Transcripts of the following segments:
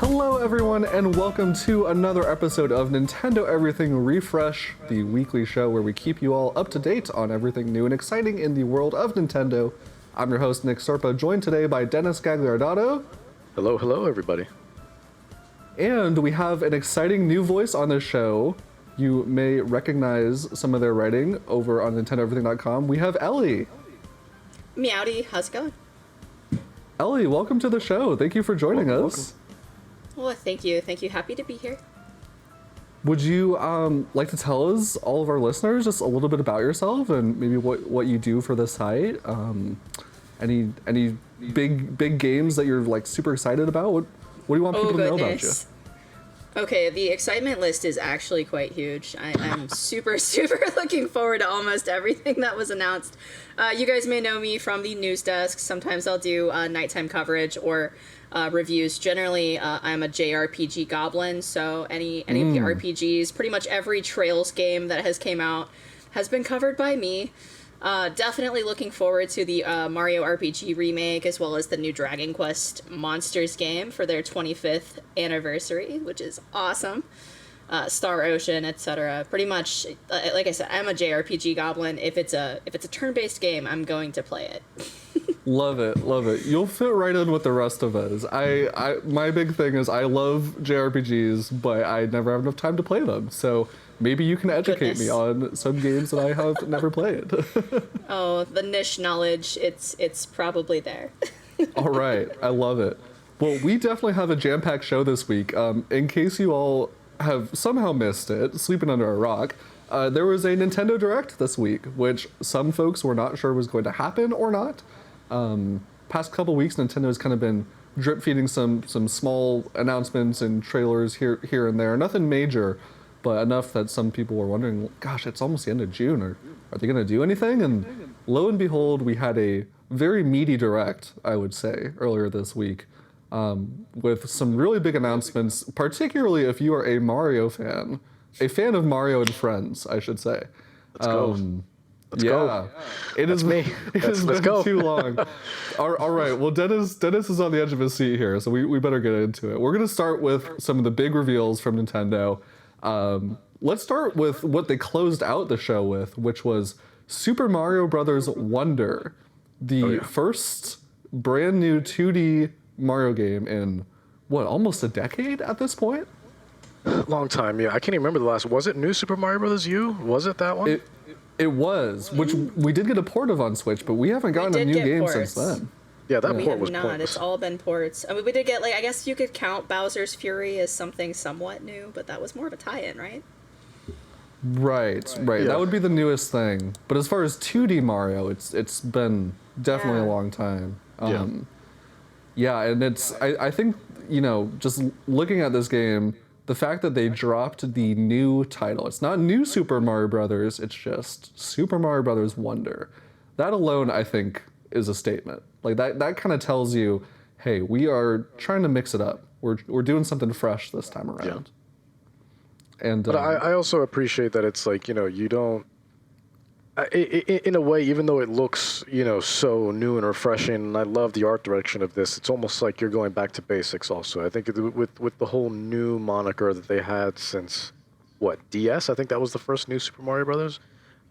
Hello everyone, and welcome to another episode of Nintendo Everything Refresh, the weekly show where we keep you all up to date on everything new and exciting in the world of Nintendo. I'm your host, Nick Sorpa, joined today by Dennis Gagliardato. Hello everybody. And we have an exciting new voice on this show. You may recognize some of their writing over on NintendoEverything.com. We have Ellie. Meowdy, how's it going? Ellie, welcome to the show. Thank you for joining us. Welcome. Well, thank you. Happy to be here. Would you like to tell us, all of our listeners, just a little bit about yourself and maybe what you do for the site? Any big games that you're like super excited about? What do you want people to know about you? Okay, the excitement list is actually quite huge. I'm super looking forward to almost everything that was announced. You guys may know me from the news desk. Sometimes I'll do nighttime coverage or reviews. Generally, I'm a JRPG goblin, so any of the RPGs, pretty much every Trails game that has came out has been covered by me. Definitely looking forward to the Mario RPG remake, as well as the new Dragon Quest Monsters game for their 25th anniversary, which is awesome. Star Ocean, etc. Pretty much, like I said, I'm a JRPG goblin. If it's a turn-based game, I'm going to play it. Love it. You'll fit right in with the rest of us. My big thing is I love JRPGs, but I never have enough time to play them. So maybe you can educate me on some games that I have never played. Oh, the niche knowledge, it's probably there. All right, I love it. Well, we definitely have a jam-packed show this week. In case you all have somehow missed it, sleeping under a rock, there was a Nintendo Direct this week, which some folks were not sure was going to happen or not. Past couple weeks, Nintendo has kind of been drip-feeding some small announcements and trailers here and there. Nothing major, but enough that some people were wondering, gosh, it's almost the end of June. Are they going to do anything? And lo and behold, we had a very meaty Direct, I would say, earlier this week, with some really big announcements, particularly if you are a Mario fan, a fan of Mario and Friends, I should say. Let's go. Let's go. It has been too long. All right. Well, Dennis is on the edge of his seat here, so we better get into it. We're going to start with some of the big reveals from Nintendo. Let's start with what they closed out the show with, which was Super Mario Bros. Wonder, the first brand new 2D Mario game in, almost a decade at this point? Long time, yeah. I can't even remember the last. Was it New Super Mario Bros. U? Was it that one? It was, which we did get a port of on Switch, but we haven't gotten a new game ports. since then. Yeah, that port was not. pointless. It's all been ports. I mean, we did get, I guess you could count Bowser's Fury as something somewhat new, but that was more of a tie-in, right? Right. Yeah. That would be the newest thing. But as far as 2D Mario, it's been definitely a long time. And I think, just looking at this game, the fact that they dropped the new title, it's not New Super Mario Brothers, it's just Super Mario Brothers Wonder. That alone, I think, is a statement. Like that kind of tells you, hey, we are trying to mix it up. We're doing something fresh this time around. Yeah. And but I also appreciate that it's like, you don't, in a way, even though it looks, so new and refreshing, and I love the art direction of this, it's almost like you're going back to basics also. I think with the whole new moniker that they had since, DS? I think that was the first new Super Mario Brothers.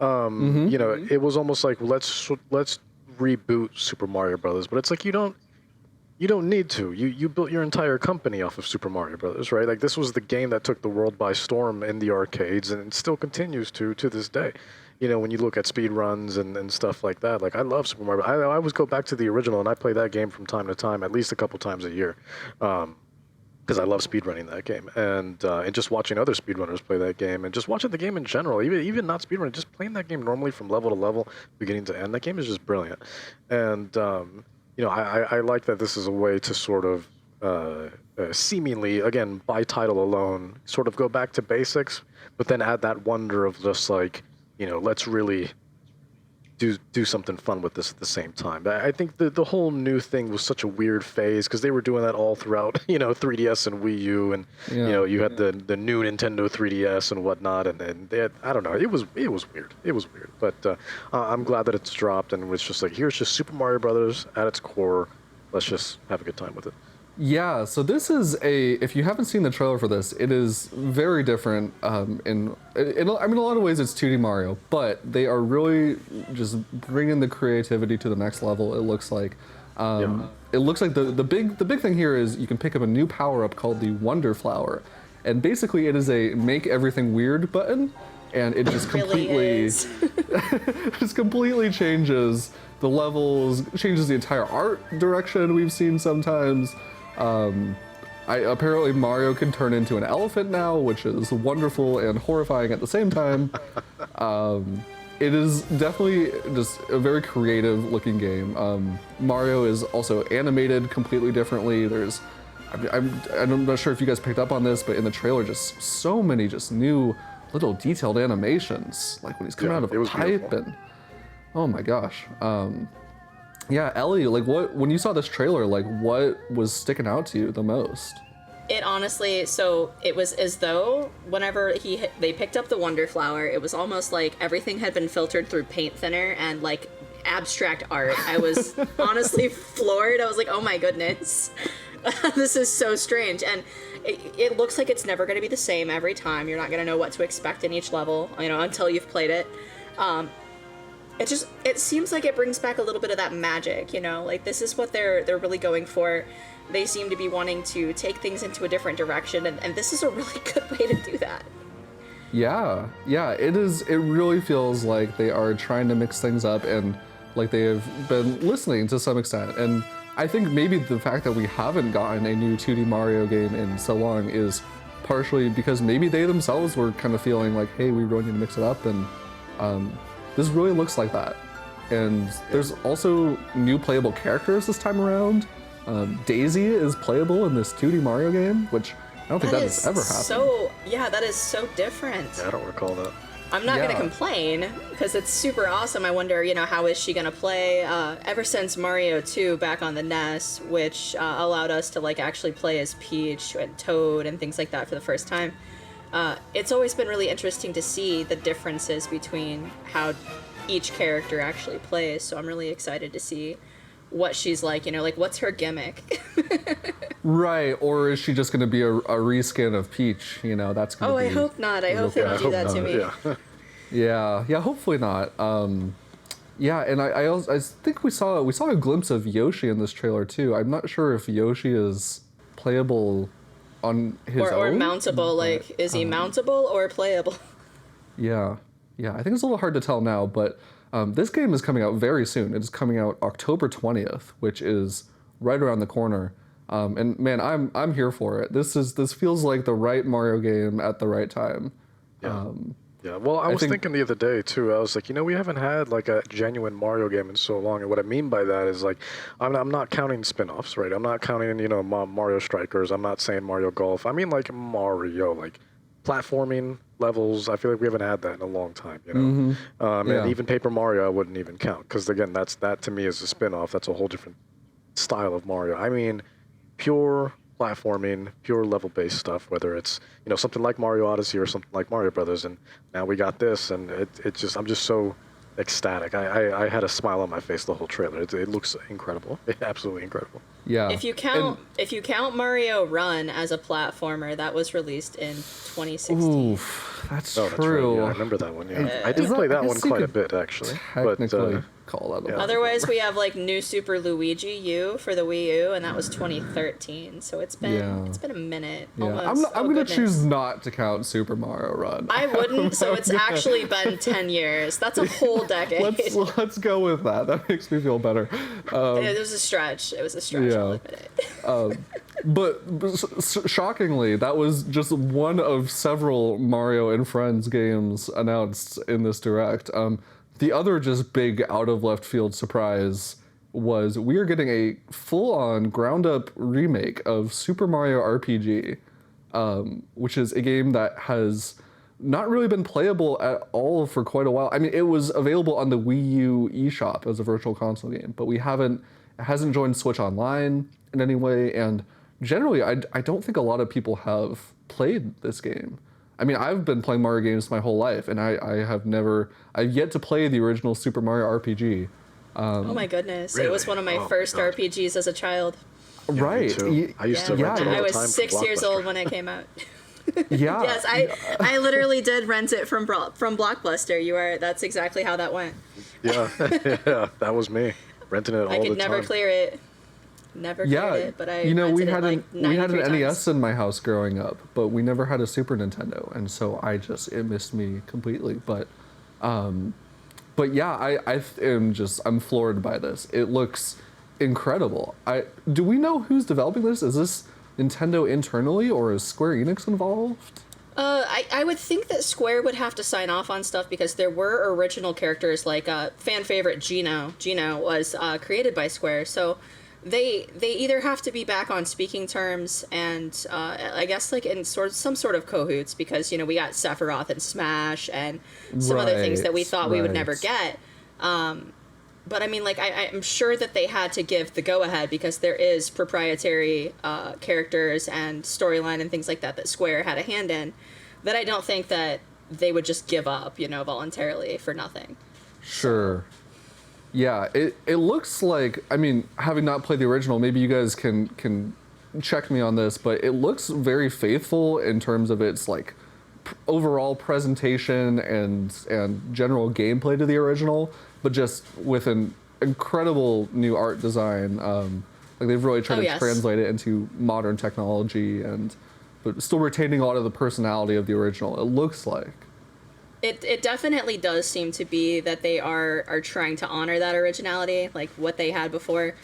It was almost like, let's reboot Super Mario Brothers, but it's like you don't need to. You built your entire company off of Super Mario Brothers, right? Like this was the game that took the world by storm in the arcades, and it still continues to this day. When you look at speed runs and stuff like that, like I love Super Mario. I always go back to the original, and I play that game from time to time, at least a couple times a year, because I love speedrunning that game, and just watching other speedrunners play that game, and just watching the game in general, even not speedrunning, just playing that game normally from level to level, beginning to end. That game is just brilliant, and I like that this is a way to sort of seemingly, again, by title alone, sort of go back to basics, but then add that wonder of just like, let's really do something fun with this at the same time. I think the whole new thing was such a weird phase because they were doing that all throughout, 3DS and Wii U, and you had the new Nintendo 3DS and whatnot, and they had, I don't know, it was weird. It was weird, but I'm glad that it's dropped and it's just like, here's just Super Mario Brothers at its core. Let's just have a good time with it. Yeah, so this is if you haven't seen the trailer for this, it is very different. I mean, a lot of ways it's 2D Mario, but they are really just bringing the creativity to the next level. It looks like. It looks like the big thing here is you can pick up a new power up called the Wonder Flower, and basically it is a make everything weird button, and it just completely just completely changes the levels, changes the entire art direction we've seen sometimes. Apparently Mario can turn into an elephant now, which is wonderful and horrifying at the same time. It is definitely just a very creative looking game. Mario is also animated completely differently. I'm not sure if you guys picked up on this, but in the trailer, just so many just new little detailed animations, like when he's coming out of a pipe beautiful. And oh my gosh. Yeah, Ellie, like when you saw this trailer, like what was sticking out to you the most? It honestly, so it was as though whenever they picked up the Wonder Flower, it was almost like everything had been filtered through paint thinner and like abstract art. I was honestly floored. I was like, oh my goodness, this is so strange. And it looks like it's never going to be the same every time. You're not going to know what to expect in each level, until you've played it. It seems like it brings back a little bit of that magic, like this is what they're really going for. They seem to be wanting to take things into a different direction, and this is a really good way to do that. Yeah, it is. It really feels like they are trying to mix things up, and like they have been listening to some extent. And I think maybe the fact that we haven't gotten a new 2D Mario game in so long is partially because maybe they themselves were kind of feeling like, hey, we really need to mix it up, and this really looks like that. And there's also new playable characters this time around. Daisy is playable in this 2D Mario game, which I don't think that has ever happened. That is so different. Yeah, I don't recall that. I'm not going to complain, because it's super awesome. I wonder, how is she going to play? Ever since Mario 2 back on the NES, which allowed us to actually play as Peach and Toad and things like that for the first time, it's always been really interesting to see the differences between how each character actually plays. So I'm really excited to see what she's like, what's her gimmick? Right, or is she just going to be a reskin of Peach? That's going to be... I hope not. I hope they don't do that to me. Yeah, hopefully not. Yeah, and I think we saw a glimpse of Yoshi in this trailer too. I'm not sure if Yoshi is playable on his own. Or mountable, is he mountable or playable? Yeah, I think it's a little hard to tell now, but this game is coming out very soon. It is coming out October 20th, which is right around the corner. And man, I'm here for it. This feels like the right Mario game at the right time. Yeah. Well, I was thinking the other day too. I was like, we haven't had a genuine Mario game in so long. And what I mean by that is I'm not counting spin-offs, right? I'm not counting Mario Strikers. I'm not saying Mario Golf. I mean Mario, platforming levels. I feel like we haven't had that in a long time, And even Paper Mario I wouldn't even count, because again, that to me is a spin-off. That's a whole different style of Mario. I mean pure platforming, pure level-based stuff, whether it's something like Mario Odyssey or something like Mario Brothers, and now we got this, and I'm just so ecstatic. I had a smile on my face the whole trailer. It looks incredible, absolutely incredible. Yeah. If you count Mario Run as a platformer, that was released in 2016. Oof, that's true. That's right. Yeah, I remember that one. Yeah, I did play that one quite a bit actually. Technically, call that. Otherwise, we have New Super Luigi U for the Wii U, and that was 2013. So it's been a minute. Yeah. Almost. I'm gonna choose not to count Super Mario Run. I wouldn't. So it's actually been 10 years. That's a whole decade. Let's go with that. That makes me feel better. It was a stretch. I'll admit it. But shockingly, that was just one of several Mario and Friends games announced in this Direct. The other just big out of left field surprise was we are getting a full-on ground-up remake of Super Mario RPG, which is a game that has not really been playable at all for quite a while. I mean, it was available on the Wii U eShop as a virtual console game, but it hasn't joined Switch Online in any way, and generally, I don't think a lot of people have played this game. I mean, I've been playing Mario games my whole life, and I've yet to play the original Super Mario RPG. Oh my goodness. Really? It was one of my first RPGs as a child. Me Right. too. I used to Yeah, rent it all I the was time from 6 years Blockbuster. old when it came out. Yeah. Yes, I literally did rent it from Blockbuster. That's exactly how that went. Yeah, yeah, that was me renting it all I the could never time. clear it. Never Yeah, cleared it, but I you know, rented we had it like we had an 93 times. NES in my house growing up, but we never had a Super Nintendo, and so it missed me completely. But yeah, I'm floored by this. It looks incredible. Do we know who's developing this? Is this Nintendo internally, or is Square Enix involved? I would think that Square would have to sign off on stuff because there were original characters like fan favorite Gino. Gino was created by Square, so they either have to be back on speaking terms and I guess like in some sort of cahoots because we got Sephiroth and Smash and some other things that we thought we would never get. But I mean, like, I'm sure that they had to give the go-ahead because there is proprietary characters and storyline and things like that Square had a hand in that I don't think that they would just give up, voluntarily for nothing. Sure. Yeah, it looks like, I mean, having not played the original, maybe you guys can check me on this, but it looks very faithful in terms of its, like, overall presentation and general gameplay to the original, but just with an incredible new art design. Like they've really tried to translate it into modern technology but still retaining a lot of the personality of the original. It looks like. It definitely does seem to be that they are trying to honor that originality, like what they had before.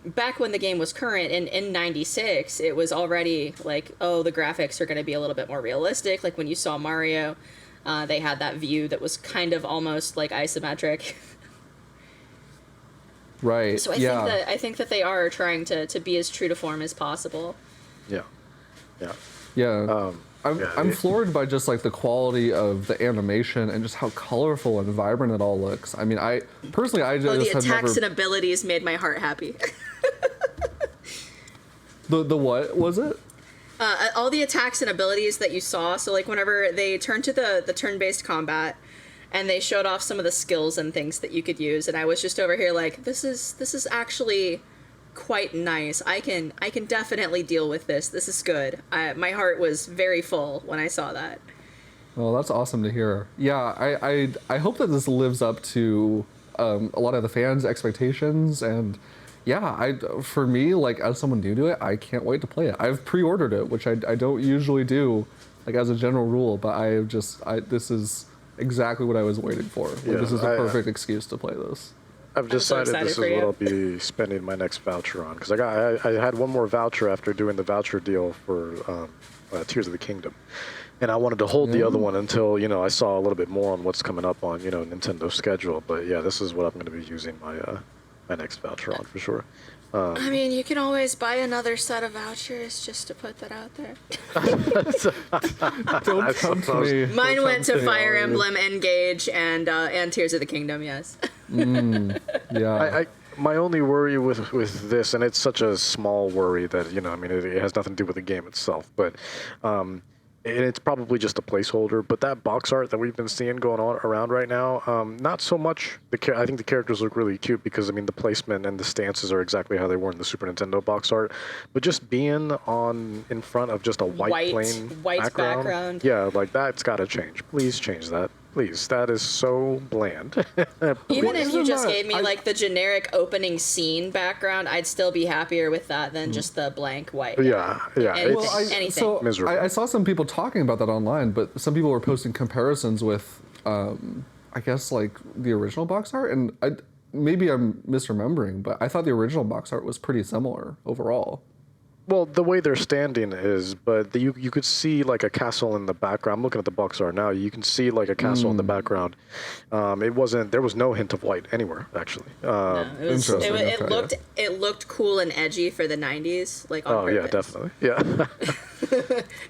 Back when the game was current in 96, it was already like, oh, the graphics are going to be a little bit more realistic. Like when you saw Mario, they had that view that was kind of almost like isometric. Right. So I think that they are trying to be as true to form as possible. Yeah. Yeah. Yeah. I'm floored by just like the quality of the animation and just how colorful and vibrant it all looks. I mean, I just the have attacks never... and abilities made my heart happy. The what was it? All the attacks and abilities that you saw. So like whenever they turned to the turn-based combat and they showed off some of the skills and things that you could use, and I was just over here like, this is actually quite nice. I can definitely deal with this. This is good. My heart was very full when I saw that. Well, that's awesome to hear. Yeah, I hope that this lives up to a lot of the fans' expectations, and yeah, for me, like as someone new to it, I can't wait to play it. I've pre-ordered it, which I don't usually do, like as a general rule, but this is exactly what I was waiting for. Like, this is the perfect excuse to play this. I've decided this is what I'll be spending my next voucher on, because I had one more voucher after doing the voucher deal for Tears of the Kingdom, and I wanted to hold the other one until I saw a little bit more on what's coming up on Nintendo's schedule. But yeah, this is what I'm going to be using my next voucher on for sure. I mean, you can always buy another set of vouchers just to put that out there. Don't come to me. Mine went to Fire Emblem, Engage, and Tears of the Kingdom. Yes. Yeah. My only worry with this, and it's such a small worry that I mean, it has nothing to do with the game itself, but and it's probably just a placeholder. But that box art that we've been seeing going on around right now, not so much. I think the characters look really cute because I mean the placement and the stances are exactly how they were in the Super Nintendo box art. But just being in front of just a white background, yeah, like that's got to change. Please change that. Please, that is so bland. Even if you just gave me like the generic opening scene background, I'd still be happier with that than just the blank white. Yeah. Anything. So miserable. I saw some people talking about that online, but some people were posting comparisons with, I guess like the original box art, and maybe I'm misremembering, but I thought the original box art was pretty similar overall. Well, the way they're standing is, but you could see like a castle in the background. I'm looking at the box art now. You can see like a castle in the background. There was no hint of white anywhere actually. It looked cool and edgy for the 90s, like on purpose. Yeah, definitely. Yeah.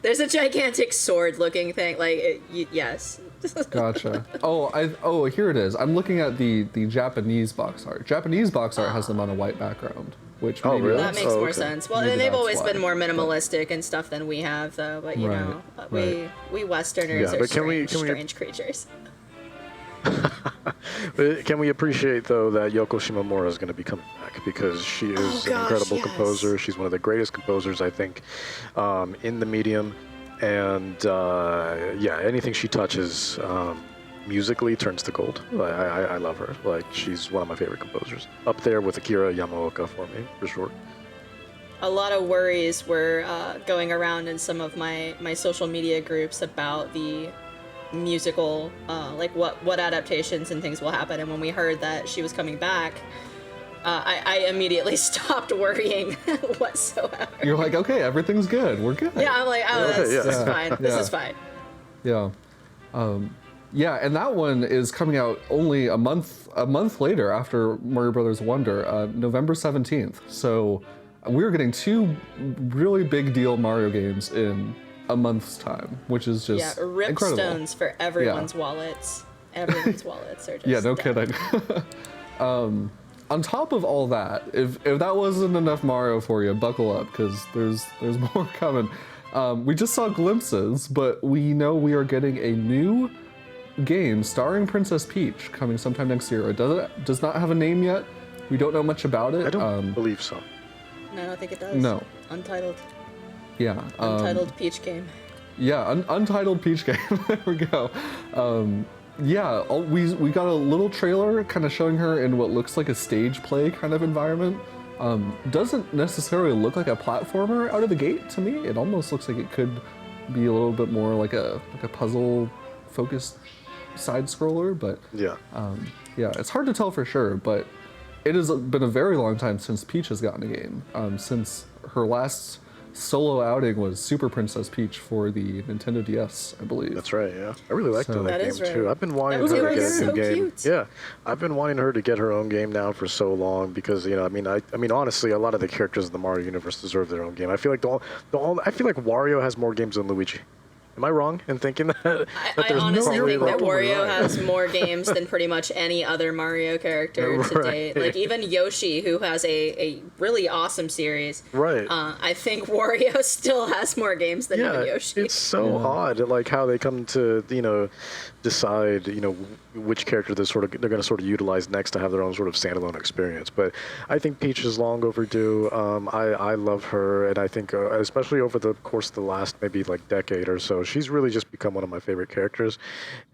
There's a gigantic sword-looking thing, like yes. Gotcha. Here it is. I'm looking at the Japanese box art. Japanese box art has them on a white background, which maybe really? That makes more sense. Well, Maybe and they've that's always why. been more minimalistic and stuff than we have, though. But we Westerners are strange creatures. Can we appreciate, though, that Yoko Shimomura is going to be coming back, because she is an incredible composer. She's one of the greatest composers, I think, in the medium. And yeah, anything she touches musically turns to gold. I love her. Like, she's one of my favorite composers. Up there with Akira Yamaoka for me, for sure. A lot of worries were going around in some of my social media groups about the musical, like what adaptations and things will happen. And when we heard that she was coming back, I immediately stopped worrying whatsoever. You're like, okay, everything's good. We're good. Yeah, I'm like, oh, this is fine. This is fine. Yeah. Yeah, and that one is coming out only a month later after Mario Brothers Wonder, November 17th. So we're getting 2 really big deal Mario games in a month's time, which is just incredible. Ripstones for everyone's wallets. Everyone's wallets are just yeah, no dead. kidding. On top of all that, if that wasn't enough Mario for you, buckle up, because there's more coming. We just saw glimpses, but we know we are getting a new game starring Princess Peach coming sometime next year. It does not have a name yet. We don't know much about it. I don't believe so. No, I don't think it does. No. Untitled. Yeah. Untitled Peach game. Yeah, Untitled Peach game. There we go. Yeah, we got a little trailer kind of showing her in what looks like a stage play kind of environment. Doesn't necessarily look like a platformer out of the gate to me. It almost looks like it could be a little bit more like a puzzle focused side scroller, but yeah, it's hard to tell for sure, but it has been a very long time since Peach has gotten a game. Since her last solo outing was Super Princess Peach for the Nintendo DS, I believe. That's right, yeah. I really liked that game too. Right. I've been wanting her to get a new game. Cute. Yeah, I've been wanting her to get her own game now for so long, because I mean honestly, a lot of the characters in the Mario universe deserve their own game. I feel like I feel like Wario has more games than Luigi. Am I wrong in thinking that? I honestly think that Wario has more games than pretty much any other Mario character to date. Like, even Yoshi, who has a really awesome series. Right. I think Wario still has more games than even Yoshi. It's so odd, like how they come to decide which character they're going to sort of utilize next to have their own sort of standalone experience. But I think Peach is long overdue. I love her, and I think especially over the course of the last maybe like decade or so, she's really just become one of my favorite characters,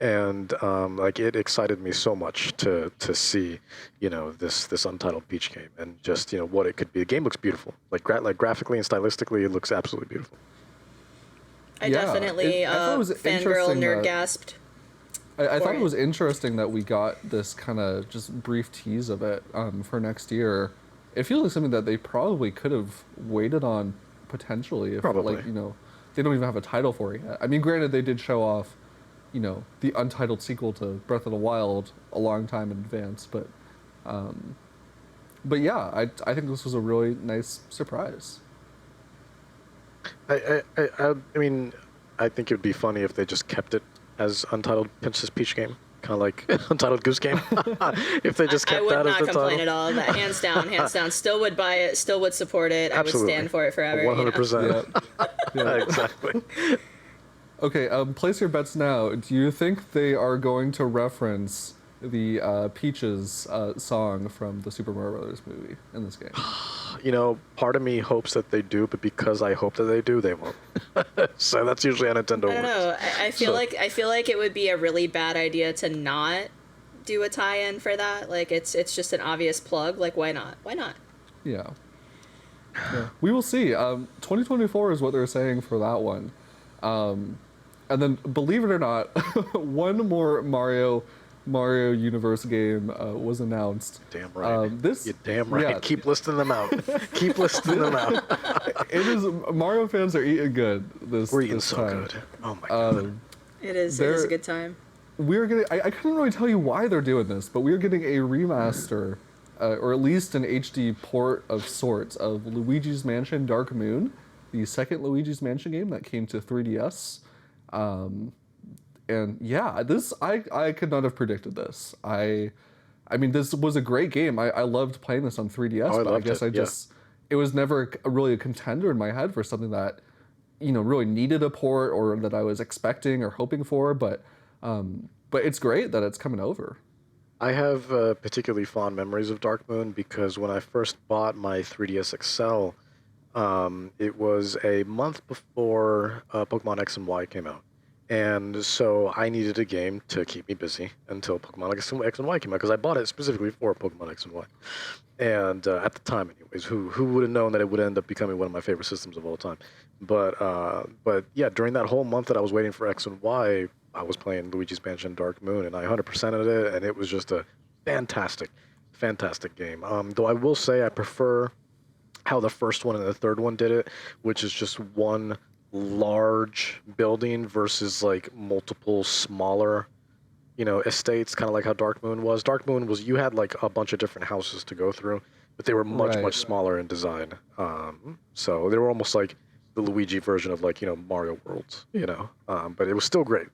and like it excited me so much to see this Untitled Peach game, and just what it could be. The game looks beautiful, like graphically and stylistically, it looks absolutely beautiful. I definitely fangirl nerd gasped. I thought it was interesting that we got this kind of just brief tease of it for next year. It feels like something that they probably could have waited on potentially if probably. Like, they don't even have a title for it yet. I mean, granted, they did show off, the untitled sequel to Breath of the Wild a long time in advance, but yeah, I think this was a really nice surprise. I mean, I think it would be funny if they just kept it as Untitled Princess Peach game, kind of like Untitled Goose Game. If they just kept that as the title. I would not complain at all. That hands down. Still would buy it. Still would support it. Absolutely. I would stand for it forever. 100%. Yeah, exactly. Okay, place your bets now. Do you think they are going to reference the Peaches song from the Super Mario Brothers movie in this game? Part of me hopes that they do, but because I hope that they do, they won't. So that's usually how Nintendo works. I don't know. I feel like it would be a really bad idea to not do a tie-in for that. Like, it's just an obvious plug. Like, why not? Why not? Yeah. We will see. 2024 is what they're saying for that one. And then, believe it or not, one more Mario Universe game was announced. Damn right. You're damn right. Yeah. Keep listing them out. Keep listing them out. It is. Mario fans are eating good We're eating so time. good. Oh my god. It is a good time. We're getting. I couldn't really tell you why they're doing this, but we're getting a remaster, or at least an HD port of sorts of Luigi's Mansion Dark Moon, the second Luigi's Mansion game that came to 3DS. And yeah, I could not have predicted this. I mean, this was a great game. I loved playing this on 3DS, but I guess it was never really a contender in my head for something that, really needed a port or that I was expecting or hoping for. But but it's great that it's coming over. I have particularly fond memories of Dark Moon because when I first bought my 3DS XL, it was a month before Pokemon X and Y came out. And so I needed a game to keep me busy until Pokemon X and Y came out because I bought it specifically for Pokemon X and Y. And at the time, anyways, who would have known that it would end up becoming one of my favorite systems of all time? But yeah, during that whole month that I was waiting for X and Y, I was playing Luigi's Mansion Dark Moon, and I 100%ed it, and it was just a fantastic, fantastic game. Though I will say I prefer how the first one and the third one did it, which is just one large building versus like multiple smaller, estates, kind of like how Dark Moon was. Dark Moon was, you had like a bunch of different houses to go through, but they were much, much smaller in design. So they were almost like the Luigi version of like, Mario Worlds, but it was still great,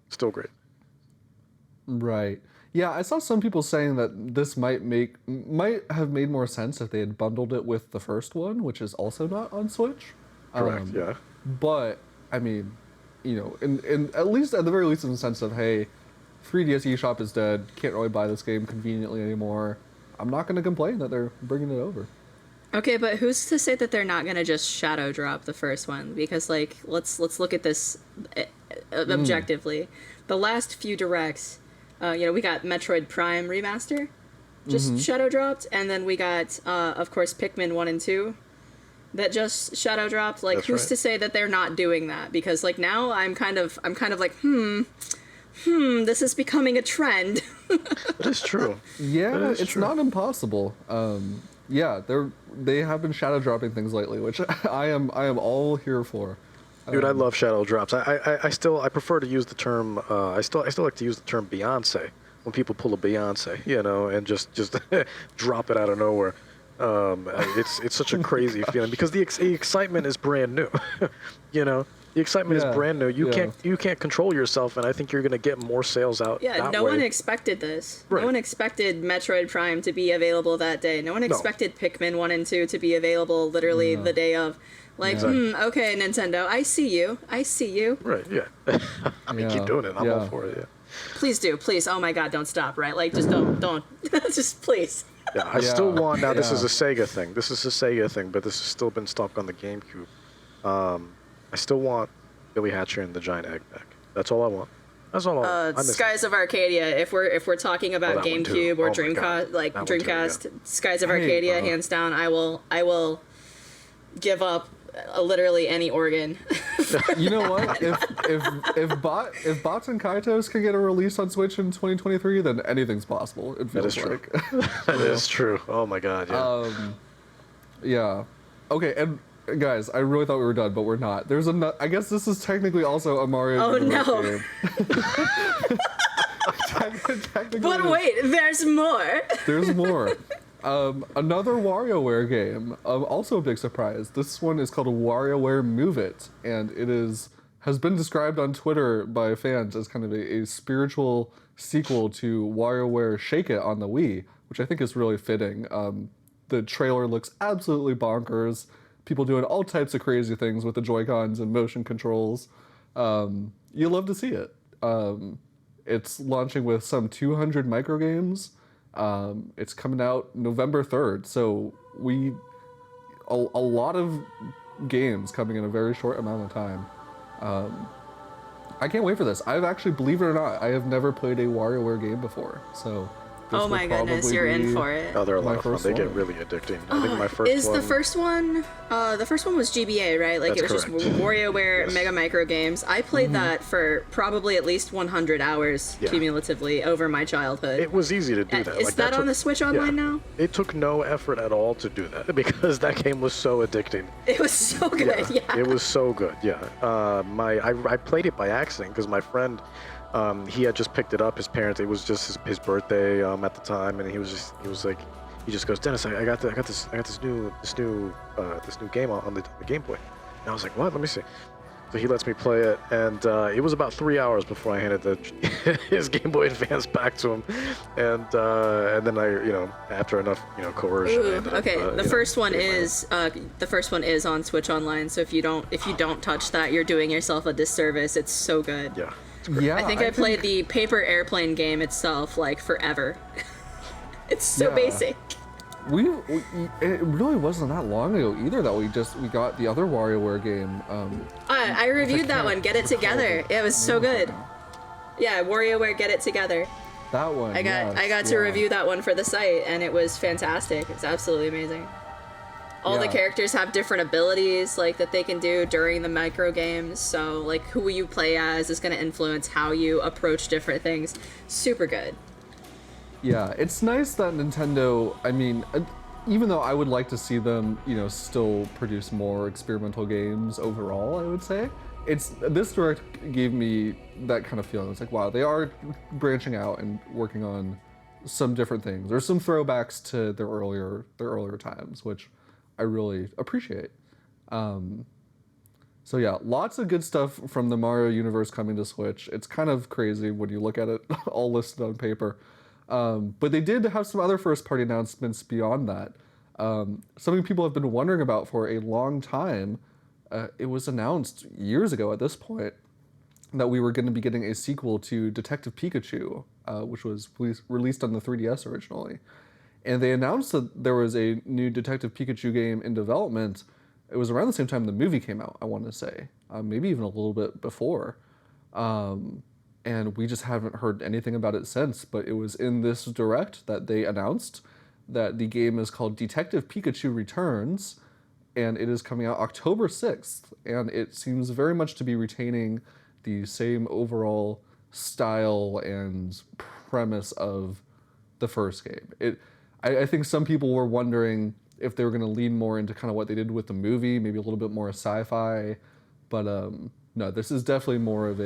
Right. Yeah, I saw some people saying that this might have made more sense if they had bundled it with the first one, which is also not on Switch. Correct, yeah. But I mean, in at least at the very least in the sense of, hey, 3DS eShop is dead, can't really buy this game conveniently anymore. I'm not going to complain that they're bringing it over. Okay, but who's to say that they're not gonna just shadow drop the first one? Because like, let's look at this objectively. The last few directs, we got Metroid Prime Remaster, just shadow dropped, and then we got, of course, Pikmin 1 and 2, that just shadow dropped. Like, That's who's right. to say that they're not doing that? Because like now I'm kind of like, this is becoming a trend. That is true. Yeah, is it's true. not impossible. Yeah, they have been shadow dropping things lately, which I am all here for. Dude, I love shadow drops. I prefer to use the term. I still like to use the term Beyonce when people pull a Beyonce, and just drop it out of nowhere. It's such a crazy feeling because the excitement is brand new. The excitement is brand new. You can't control yourself, and I think you're gonna get more sales out. Yeah, that no way. one expected this. Right. No one expected Metroid Prime to be available that day. No one expected Pikmin 1 and 2 to be available literally the day of. Like, Exactly. Okay, Nintendo, I see you. Right, yeah. I mean, keep doing it. I'm all for it, yeah. Please do, please. Oh my god, don't stop, right? Like, just don't. Just please. Yeah, I still want, now this Yeah. is a Sega thing. But this has still been stocked on the GameCube. I still want Billy Hatcher and the giant egg back. That's all I want. That's all I want. I miss Skies of Arcadia. If we're talking about that one too. GameCube or Oh my Dreamcast, God. like That one too, Dreamcast, yeah. Skies of Hey, Arcadia, hands down. I will give up literally any organ. You know what? If Bots and Kaitos can get a release on Switch in 2023, then anything's possible. It That feels is true. like. That is true. Oh my God, yeah. Yeah. Okay, and guys, I really thought we were done, but we're not. There's I guess this is technically also a Mario. Oh, universe no. game. Technically, But wait, there's more. there's more. Another WarioWare game. Also a big surprise. This one is called WarioWare Move It, and it has been described on Twitter by fans as kind of a spiritual sequel to WarioWare Shake It on the Wii, which I think is really fitting. The trailer looks absolutely bonkers. People doing all types of crazy things with the Joy-Cons and motion controls. You love to see it. It's launching with some 200 microgames. It's coming out November 3rd, so a lot of games coming in a very short amount of time. I can't wait for this. I've actually, believe it or not, I have never played a WarioWare game before, so this Oh will my goodness, probably you're in be- for it. Oh, they're a my lot of fun. first They get one. really addicting. I think my first Is one. the first one? The first one was GBA, right? Like That's it was correct. just WarioWare Yes. Mega Micro Games. I played that for probably at least 100 hours Yeah. cumulatively over my childhood. It was easy to do that. Is Like, that on took- the Switch Online yeah. now? It took no effort at all to do that because that game was so addicting. It was so good. Yeah. It was so good. Yeah. I played it by accident because my friend, he had just picked it up. His parents. It was just his birthday at the time, and he just goes, Dennis, I got this new game on the Game Boy. And I was like, what? Let me see. So he lets me play it, and it was about 3 hours before I handed his Game Boy Advance back to him, and then after enough coercion. I Ooh, ended up, okay. The first one getting my own. is on Switch Online. So if you don't touch that, you're doing yourself a disservice. It's so good. Yeah. Yeah, I think I played the paper airplane game itself like forever. It's so basic. It really wasn't that long ago either that we got the other WarioWare game. I reviewed that one. Get It Together. It was so good. Yeah, WarioWare Get It Together. That one. I got to review that one for the site, and it was fantastic. It's absolutely amazing. All the characters have different abilities like that they can do during the micro games. So like who you play as is going to influence how you approach different things. Super good. Yeah, it's nice that Nintendo, I mean, even though I would like to see them, still produce more experimental games overall, I would say, this Direct gave me that kind of feeling. It's like, wow, they are branching out and working on some different things. There's some throwbacks to their earlier times, which I really appreciate. So yeah, lots of good stuff from the Mario universe coming to Switch. It's kind of crazy when you look at it all listed on paper. But they did have some other first-party announcements beyond that. Something people have been wondering about for a long time. It was announced years ago at this point that we were going to be getting a sequel to Detective Pikachu, which was released on the 3DS originally. And they announced that there was a new Detective Pikachu game in development. It was around the same time the movie came out, I want to say. Maybe even a little bit before. And we just haven't heard anything about it since, but it was in this Direct that they announced that the game is called Detective Pikachu Returns, and it is coming out October 6th, and it seems very much to be retaining the same overall style and premise of the first game. I think some people were wondering if they were going to lean more into kind of what they did with the movie, maybe a little bit more sci-fi, but no, this is definitely more of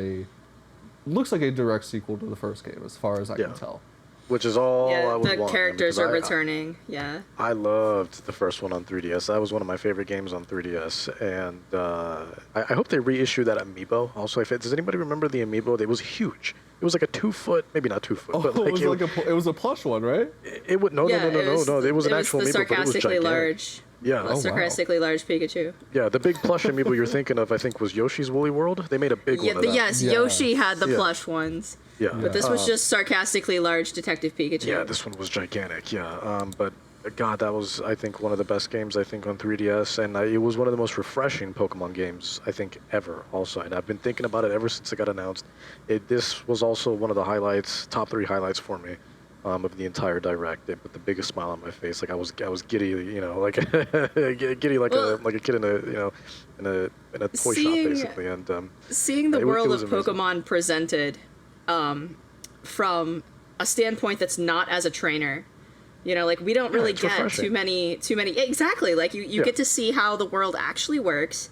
looks like a direct sequel to the first game, as far as I can tell. Which is all I would want. The characters are returning, I loved the first one on 3DS. That was one of my favorite games on 3DS. And I hope they reissue that amiibo. Also, does anybody remember the amiibo? It was huge. It was like a 2 foot, maybe not 2 foot, but like it was a plush one, right? It would no. It was an actual amiibo, but it was gigantic. Large. Yeah. Sarcastically large Pikachu. Yeah, the big plush amiibo you're thinking of, I think, was Yoshi's Woolly World. They made a big one of that. Yes, Yoshi had the plush ones. Yeah. But this was just sarcastically large Detective Pikachu. Yeah, this one was gigantic, but God, that was, I think, one of the best games, I think, on 3DS, and it was one of the most refreshing Pokemon games, I think, ever, also. And I've been thinking about it ever since it got announced. This was also one of the highlights, top 3 highlights for me. Of the entire Direct, it put the biggest smile on my face. Like I was giddy, like giddy, like a kid in a toy shop, basically. And seeing the world of Pokemon presented from a standpoint that's not as a trainer, like we don't really get refreshing. too many. Exactly, like you get to see how the world actually works.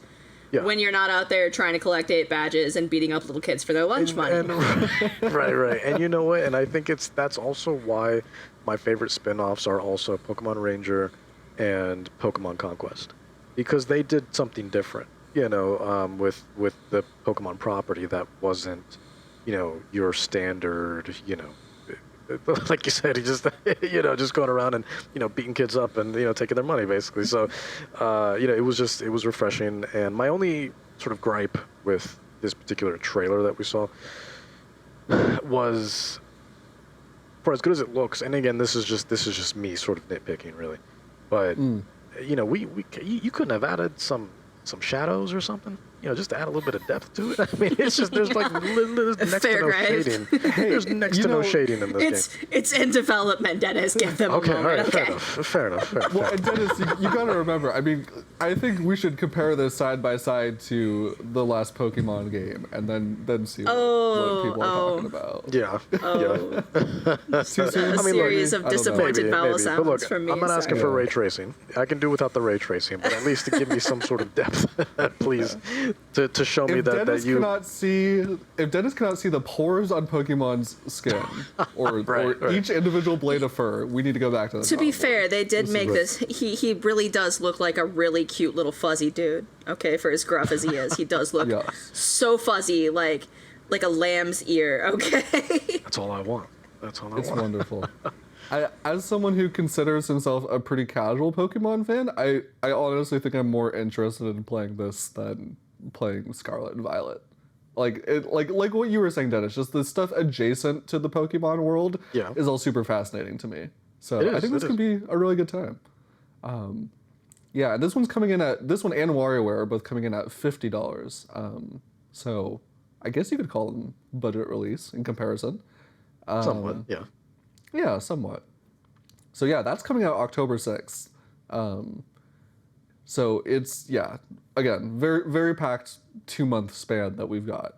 Yeah. When you're not out there trying to collect 8 badges and beating up little kids for their lunch money. Right. And you know what? And I think that's also why my favorite spin-offs are also Pokemon Ranger and Pokemon Conquest. Because they did something different, with the Pokemon property that wasn't, your standard, like you said, he just, just going around and, beating kids up and, taking their money, basically. So, it was refreshing. And my only sort of gripe with this particular trailer that we saw was, for as good as it looks, and again, this is just me sort of nitpicking, really. But, you couldn't have added some shadows or something, just to add a little bit of depth to it. I mean, it's just, there's like next to no shading. There's next to no shading in this game. It's in development, Dennis. Give them a moment. All right, okay. Fair enough. Well, and Dennis, you got to remember, I mean, I think we should compare this side by side to the last Pokemon game, and then see what people are talking about. Yeah. A series of disappointed vowel sounds but look, from me. I'm not asking for ray tracing. I can do without the ray tracing, but at least to give me some sort of depth, please, to show me that you. If Dennis cannot see the pores on Pokemon's skin, or each individual blade of fur, we need to go back to that. To be fair, they did make this. He really does look like a really cute little fuzzy dude. Okay, for as gruff as he is, he does look so fuzzy, like a lamb's ear. Okay. That's all I want. It's wonderful. As someone who considers himself a pretty casual Pokemon fan, I honestly think I'm more interested in playing this than playing Scarlet and Violet. Like what you were saying, Dennis, just the stuff adjacent to the Pokemon world is all super fascinating to me. So I think this could be a really good time. Yeah, this one and WarioWare are both coming in at $50. So I guess you could call them budget release in comparison. Somewhat, yeah. Yeah, somewhat. So yeah, that's coming out October 6th. So it's, again, very, very packed 2-month span that we've got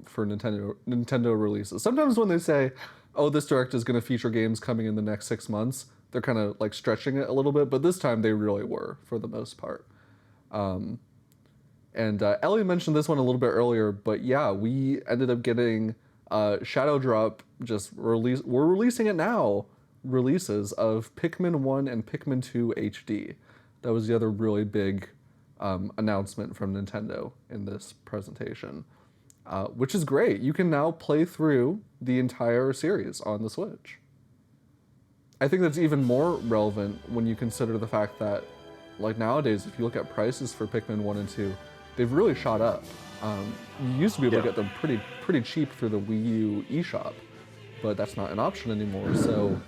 for Nintendo releases. Sometimes when they say, oh, this direct is going to feature games coming in the next 6 months, they're kind of like stretching it a little bit, but this time they really were for the most part. And Ellie mentioned this one a little bit earlier, but yeah, we ended up getting Shadow Drop we're releasing it now, releases of Pikmin 1 and Pikmin 2 HD. That was the other really big announcement from Nintendo in this presentation, which is great. You can now play through the entire series on the Switch. I think that's even more relevant when you consider the fact that, like nowadays, if you look at prices for Pikmin 1 and 2, they've really shot up. You used to be able to get them pretty cheap through the Wii U eShop, but that's not an option anymore. So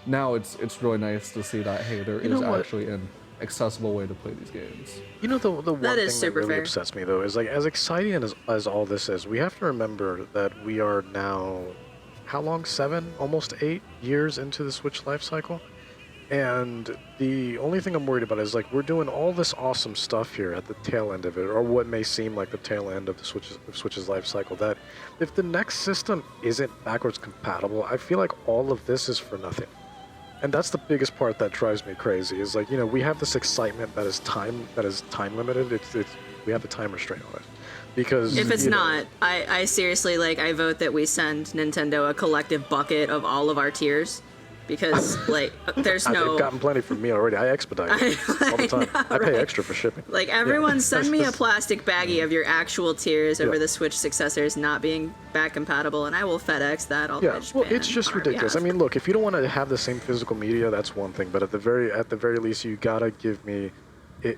now it's really nice to see that, hey, there is actually an accessible way to play these games. You know, the one thing that really upsets me, though, is like, as exciting as all this is, we have to remember that we are now, how long? 7, almost 8 years into the Switch life cycle? And the only thing I'm worried about is, like, we're doing all this awesome stuff here at the tail end of it, or what may seem like the tail end of the Switch's life cycle, that if the next system isn't backwards compatible, I feel like all of this is for nothing. And that's the biggest part that drives me crazy, is like, you know, we have this excitement that is time limited. We have the time restraint on it. Because if it's not, I seriously, like, I vote that we send Nintendo a collective bucket of all of our tiers. Because, like, there's no... They've gotten plenty from me already. I expedite it all the time. I pay extra for shipping. Like, everyone send me a plastic baggie of your actual tiers over the Switch successors not being back compatible, and I will FedEx that all the way to Japan. Well, it's just ridiculous. I mean, look, if you don't want to have the same physical media, that's one thing. But at the very least, you gotta give me...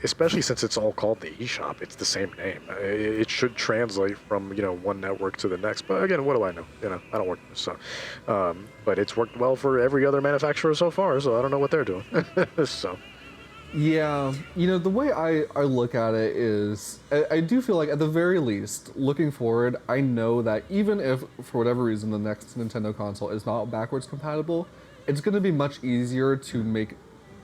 Especially since it's all called the eShop, it's the same name. It should translate from, you know, one network to the next. But again, what do I know? You know, I don't work this, so. But it's worked well for every other manufacturer so far, so I don't know what they're doing. So. Yeah, you know, the way I look at it is, I do feel like at the very least, looking forward, I know that even if, for whatever reason, the next Nintendo console is not backwards compatible, it's going to be much easier to make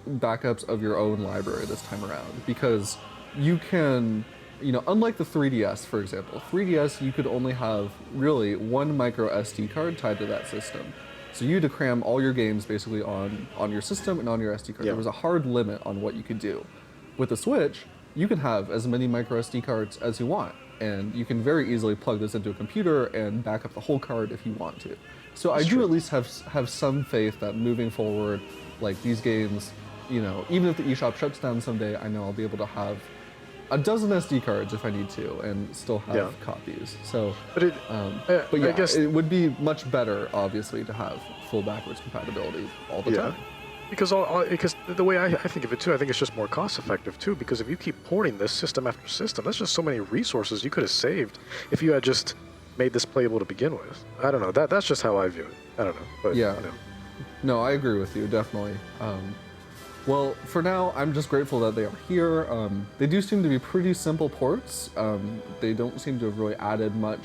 backups of your own library this time around, because you can, you know, unlike the 3DS, for example, 3DS, you could only have really one micro SD card tied to that system. So you had to cram all your games basically on your system and on your SD card. There was a hard limit on what you could do. With the Switch, you can have as many micro SD cards as you want, and you can very easily plug this into a computer and back up the whole card if you want to. So I do at least have some faith that moving forward, like, these games, you know, even if the eShop shuts down someday, I know I'll be able to have a dozen SD cards if I need to, and still have copies. So, but yeah, I guess it would be much better, obviously, to have full backwards compatibility all the time. Because the way I think of it too, I think it's just more cost effective too. Because if you keep porting this system after system, that's just so many resources you could have saved if you had just made this playable to begin with. I don't know. That's just how I view it. I don't know. But, yeah. You know. No, I agree with you, definitely. Well, for now, I'm just grateful that they are here. They do seem to be pretty simple ports. They don't seem to have really added much,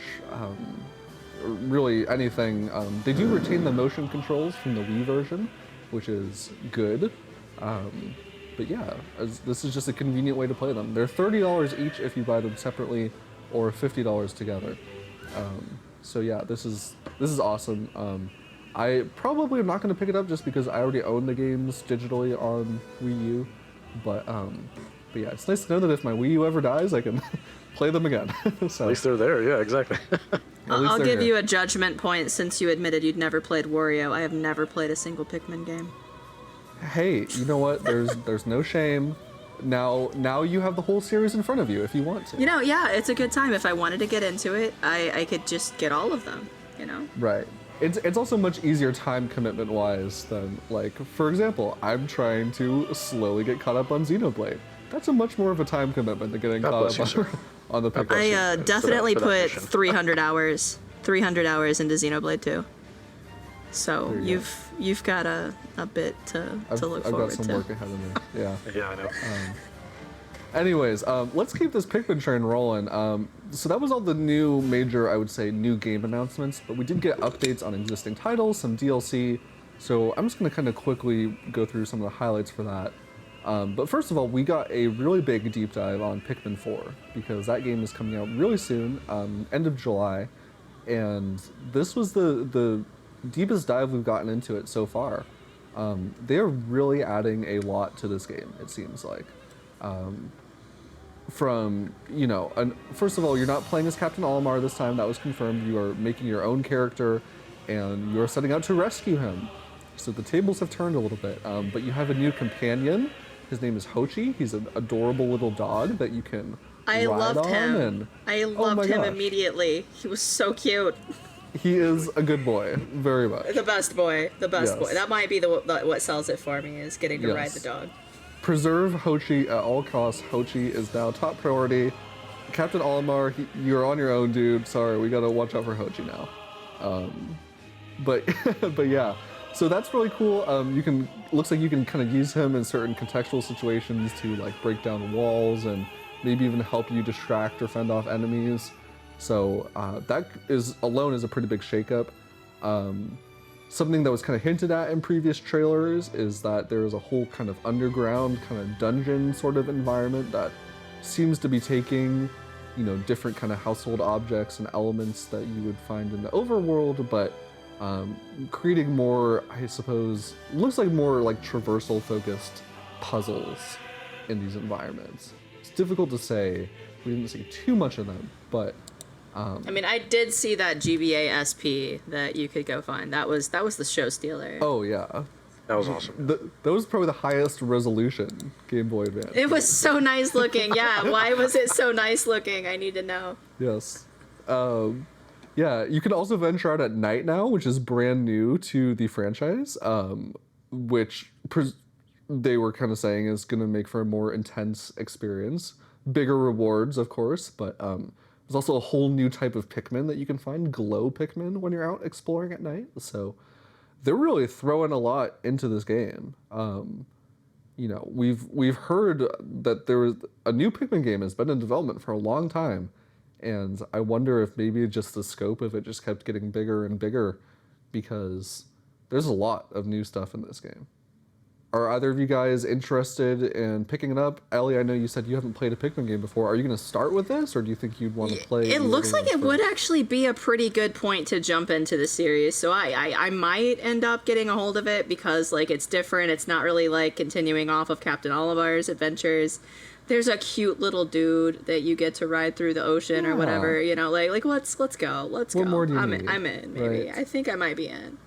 really anything. They do retain the motion controls from the Wii version, which is good. But yeah, this is just a convenient way to play them. They're $30 each if you buy them separately, or $50 together. So yeah, this is awesome. I probably am not going to pick it up just because I already own the games digitally on Wii U, but yeah, it's nice to know that if my Wii U ever dies, I can play them again. So, at least they're there, yeah, exactly. I'll give you a judgment point since you admitted you'd never played Wario. I have never played a single Pikmin game. Hey, you know what? There's no shame. Now you have the whole series in front of you if you want to. You know, yeah, it's a good time. If I wanted to get into it, I could just get all of them, you know? Right. It's also much easier time commitment wise than, like, for example, I'm trying to slowly get caught up on Xenoblade. That's a much more of a time commitment than getting caught up on the Pikmin. I definitely for that put mission. 300 hours into Xenoblade 2. So There you you've got a bit to look I've forward got some to. work ahead of me. Yeah. Yeah, I know. Anyways, let's keep this Pikmin train rolling. So that was all the new major, I would say, new game announcements, but we did get updates on existing titles, some DLC. So I'm just going to kind of quickly go through some of the highlights for that. But first of all, we got a really big deep dive on Pikmin 4, because that game is coming out really soon, end of July. And this was the deepest dive we've gotten into it so far. They are really adding a lot to this game, it seems like. From, first of all, you're not playing as Captain Olimar this time, that was confirmed. You are making your own character, and you are setting out to rescue him. So the tables have turned a little bit, but you have a new companion. His name is Hochi. He's an adorable little dog that you can I ride loved on. him. And, I oh loved my him gosh. immediately. He was so cute. He is a good boy, very much. The best boy. The best Yes. boy. That might be what sells it for me, is getting to Yes. ride the dog. Preserve Hochi at all costs. Hochi is now top priority. Captain Olimar, you're on your own, dude. Sorry, we gotta watch out for Hochi now. But but yeah, so that's really cool. Looks like you can kind of use him in certain contextual situations to like break down walls and maybe even help you distract or fend off enemies. So that is alone is a pretty big shakeup. Something that was kind of hinted at in previous trailers is that there is a whole kind of underground kind of dungeon sort of environment that seems to be taking, different kind of household objects and elements that you would find in the overworld, but creating more, I suppose, looks like more like traversal focused puzzles in these environments. It's difficult to say. We didn't see too much of them, but I mean, I did see that GBA SP that you could go find. That was the show stealer. oh yeah, That was awesome. that was probably the highest resolution Game Boy Advance. It was so nice looking. Yeah, why was it so nice looking? I need to know. Yes. Yeah, you can also venture out at night now, which is brand new to the franchise, which they were kind of saying is going to make for a more intense experience. Bigger rewards, of course, but there's also a whole new type of Pikmin that you can find, glow Pikmin, when you're out exploring at night. So they're really throwing a lot into this game. We've heard that there was a new Pikmin game has been in development for a long time, and I wonder if maybe just the scope of it just kept getting bigger and bigger, because there's a lot of new stuff in this game. Are either of you guys interested in picking it up? Ellie, I know you said you haven't played a Pikmin game before. Are you going to start with this, or do you think you'd want to play? It the looks other like it ones would first? actually be a pretty good point to jump into the series. So I might end up getting a hold of it, because like it's different. It's not really like continuing off of Captain Oliver's adventures. There's a cute little dude that you get to ride through the ocean or whatever. Like let's go. Let's What go. more do you I'm need? in. Maybe Right. I think I might be in.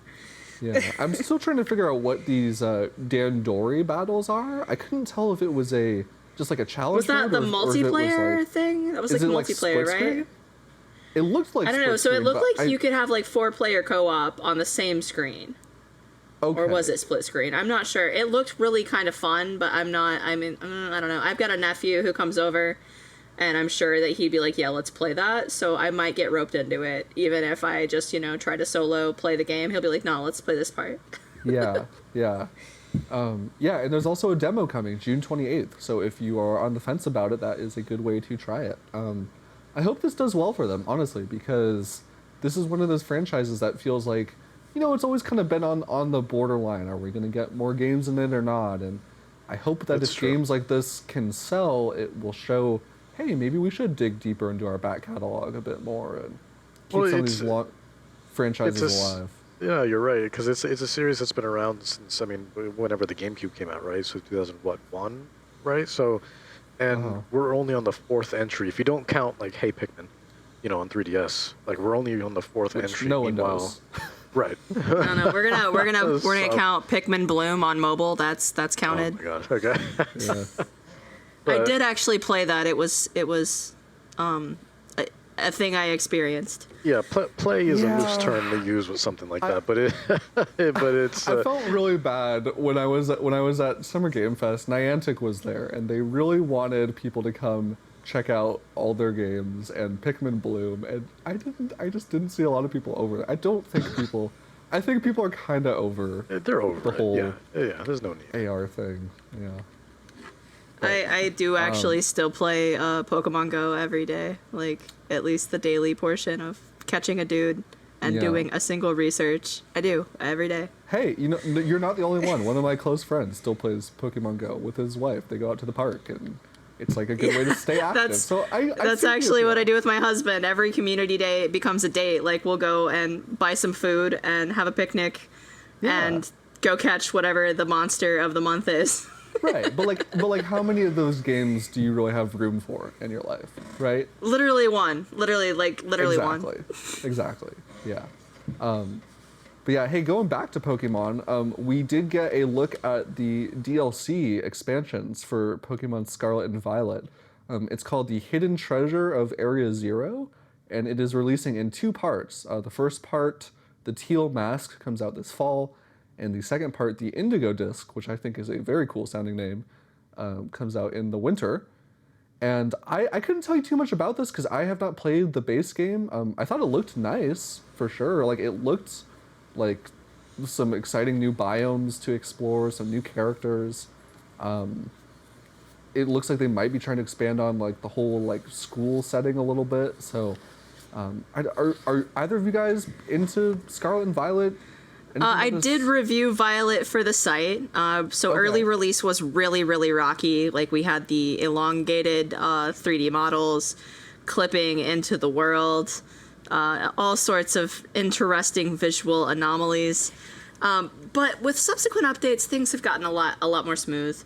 Yeah, I'm still trying to figure out what these Dandori battles are. I couldn't tell if it was just like a challenge. Was that mode the or if it was, multiplayer like- thing? That was is like it multiplayer, split right? screen? It looked like I don't know. split So it screen, looked but like you could have like 4-player co-op on the same screen. Okay. Or was it split screen? I'm not sure. It looked really kind of fun, but I don't know. I've got a nephew who comes over, and I'm sure that he'd be like, yeah, let's play that. So I might get roped into it. Even if I just, try to solo play the game, he'll be like, no, let's play this part. Yeah. And there's also a demo coming June 28th. So if you are on the fence about it, that is a good way to try it. I hope this does well for them, honestly, because this is one of those franchises that feels like, it's always kind of been on the borderline. Are we going to get more games in it or not? And I hope that That's if true. games like this can sell, it will show, hey, maybe we should dig deeper into our back catalog a bit more and keep Well, some of it's- these franchises alive. Yeah, you're right, because it's a series that's been around since, whenever the GameCube came out, right? So 2001, right? So, and we're only on the 4th entry. If you don't count, like, Hey Pikmin, on 3DS, like, we're only on the 4th Which entry. no one Meanwhile, knows. right. I don't know. We're gonna So- count Pikmin Bloom on mobile. That's counted. Oh my god. Okay. Yeah. I But- did actually play that. It was a thing I experienced. Yeah, play is a loose Yeah. term to use with something like that, but it's. I felt really bad when I was at Summer Game Fest. Niantic was there, and they really wanted people to come check out all their games and Pikmin Bloom, and I just didn't see a lot of people over it. I think people are kind of over They're over the whole yeah, there's no need. AR thing. Yeah. I do actually still play Pokemon Go every day, like at least the daily portion of catching a dude and doing a single research. I do every day. Hey, you're not the only one. One of my close friends still plays Pokemon Go with his wife. They go out to the park, and it's like a good way to stay active. That's actually what I do with my husband. Every community day it becomes a date. Like we'll go and buy some food and have a picnic and go catch whatever the monster of the month is. Right, but how many of those games do you really have room for in your life, right? Literally one. Literally one. Exactly. Yeah. But yeah, hey, going back to Pokemon, we did get a look at the DLC expansions for Pokemon Scarlet and Violet. It's called the Hidden Treasure of Area Zero, and it is releasing in 2 parts. The first part, the Teal Mask, comes out this fall. And the second part, the Indigo Disc, which I think is a very cool sounding name, comes out in the winter. And I couldn't tell you too much about this because I have not played the base game. I thought it looked nice, for sure. Like, it looked like some exciting new biomes to explore, some new characters. It looks like they might be trying to expand on, like, the whole, like, school setting a little bit. So, are either of you guys into Scarlet and Violet? I did review Violet for the site. Early release was really, really rocky. Like we had the elongated 3D models clipping into the world, all sorts of interesting visual anomalies. But with subsequent updates, things have gotten a lot more smooth.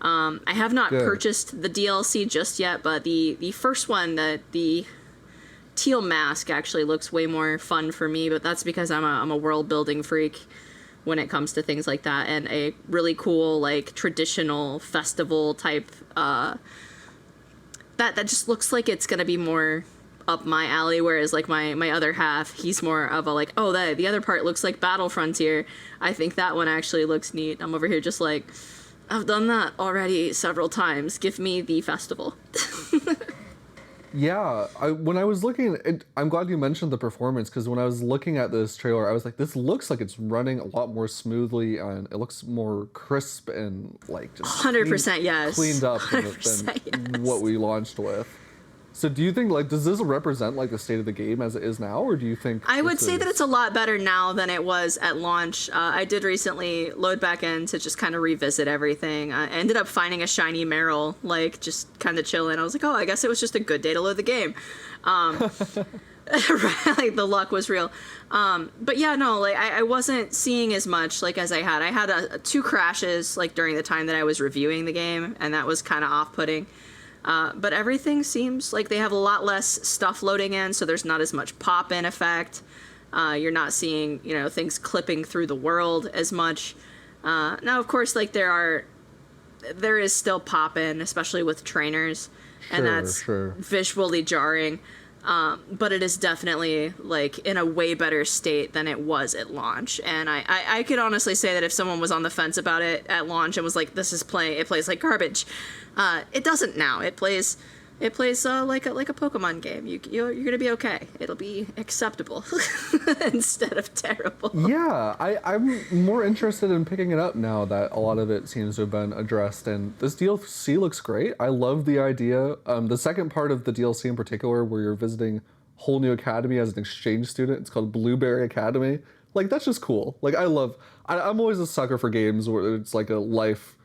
I have not purchased the DLC just yet, but the first one, the Teal Mask, actually looks way more fun for me, but that's because I'm a world building freak when it comes to things like that, and a really cool like traditional festival type that just looks like it's gonna be more up my alley, whereas like my other half, he's more of a like, oh, the other part looks like Battle Frontier. I think that one actually looks neat. I'm over here just like, I've done that already several times. Give me the festival. Yeah, when I was looking, I'm glad you mentioned the performance, because when I was looking at this trailer, I was like, this looks like it's running a lot more smoothly, and it looks more crisp and like just 100% yes, cleaned up than yes. what we launched with. So do you think, like, does this represent like the state of the game as it is now, or do you think I would say that it's a lot better now than it was at launch? I did recently load back in to just kind of revisit everything. I ended up finding a shiny Meryl, like just kind of chilling. I was like, oh, I guess it was just a good day to load the game. Like the luck was real. But yeah, no, like I wasn't seeing as much like as I had. I had 2 crashes like during the time that I was reviewing the game, and that was kind of off-putting. But everything seems like they have a lot less stuff loading in, so there's not as much pop-in effect. You're not seeing, things clipping through the world as much. Now, of course, like there is still pop-in, especially with trainers, and that's visually jarring. But it is definitely like in a way better state than it was at launch. And I could honestly say that if someone was on the fence about it at launch and was like, it plays like garbage. It doesn't now. It plays like a Pokemon game. You're gonna be okay. It'll be acceptable instead of terrible. Yeah, I'm more interested in picking it up now that a lot of it seems to have been addressed, and this DLC looks great. I love the idea. The second part of the DLC in particular, where you're visiting whole new academy as an exchange student. It's called Blueberry Academy. Like, that's just cool. Like, I'm always a sucker for games where it's like a life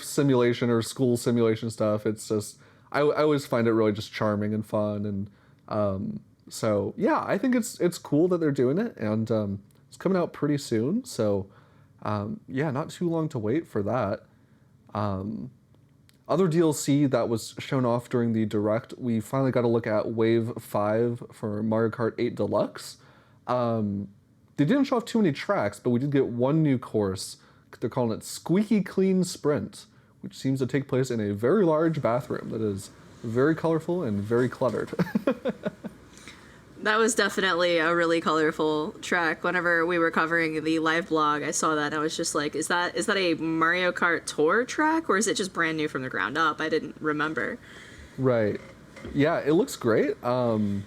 simulation or school simulation stuff. It's just, I always find it really just charming and fun. And so, yeah, I think it's cool that they're doing it. And it's coming out pretty soon. So, yeah, not too long to wait for that. Other DLC that was shown off during the Direct, we finally got a look at Wave 5 for Mario Kart 8 Deluxe. They didn't show off too many tracks, but we did get one new course. They're calling it Squeaky Clean Sprint, which seems to take place in a very large bathroom that is very colorful and very cluttered. That was definitely a really colorful track. Whenever we were covering the live blog, I saw that and I was just like, is that a Mario Kart Tour track, or is it just brand new from the ground up? I didn't remember. Right. Yeah, it looks great. And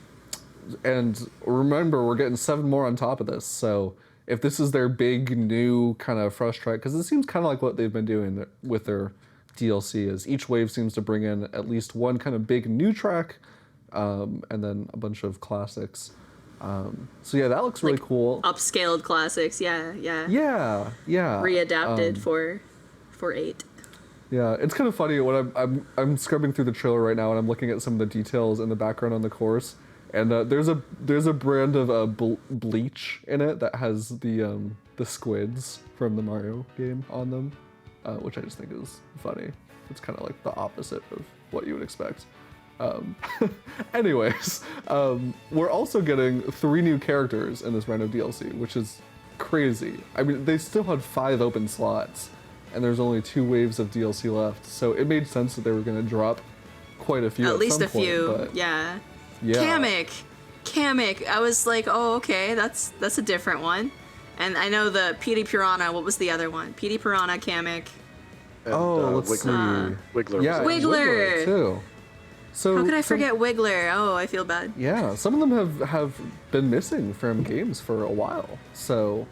remember, we're getting 7 more on top of this. So if this is their big new kind of fresh track, because it seems kind of like what they've been doing with their DLC, is each wave seems to bring in at least one kind of big new track, and then a bunch of classics. So yeah, that looks really cool. Upscaled classics, yeah. Yeah. Readapted for 8. Yeah, it's kind of funny when I'm scrubbing through the trailer right now and I'm looking at some of the details in the background on the course, and there's a brand of bleach in it that has the squids from the Mario game on them, which I just think is funny. It's kind of like the opposite of what you would expect. Anyways, we're also getting 3 new characters in this round of DLC, which is crazy. I mean, they still had 5 open slots, and there's only 2 waves of DLC left, so it made sense that they were going to drop quite a few at least some a point, few, but yeah. Yeah. Kamek. I was like, oh, okay, that's a different one. And I know the Petey Piranha. What was the other one? Petey Piranha, Kamek. And, let's see. Wiggler. Yeah, was it? Wiggler. too. So How could I forget Wiggler? Oh, I feel bad. Yeah, some of them have been missing from games for a while. So,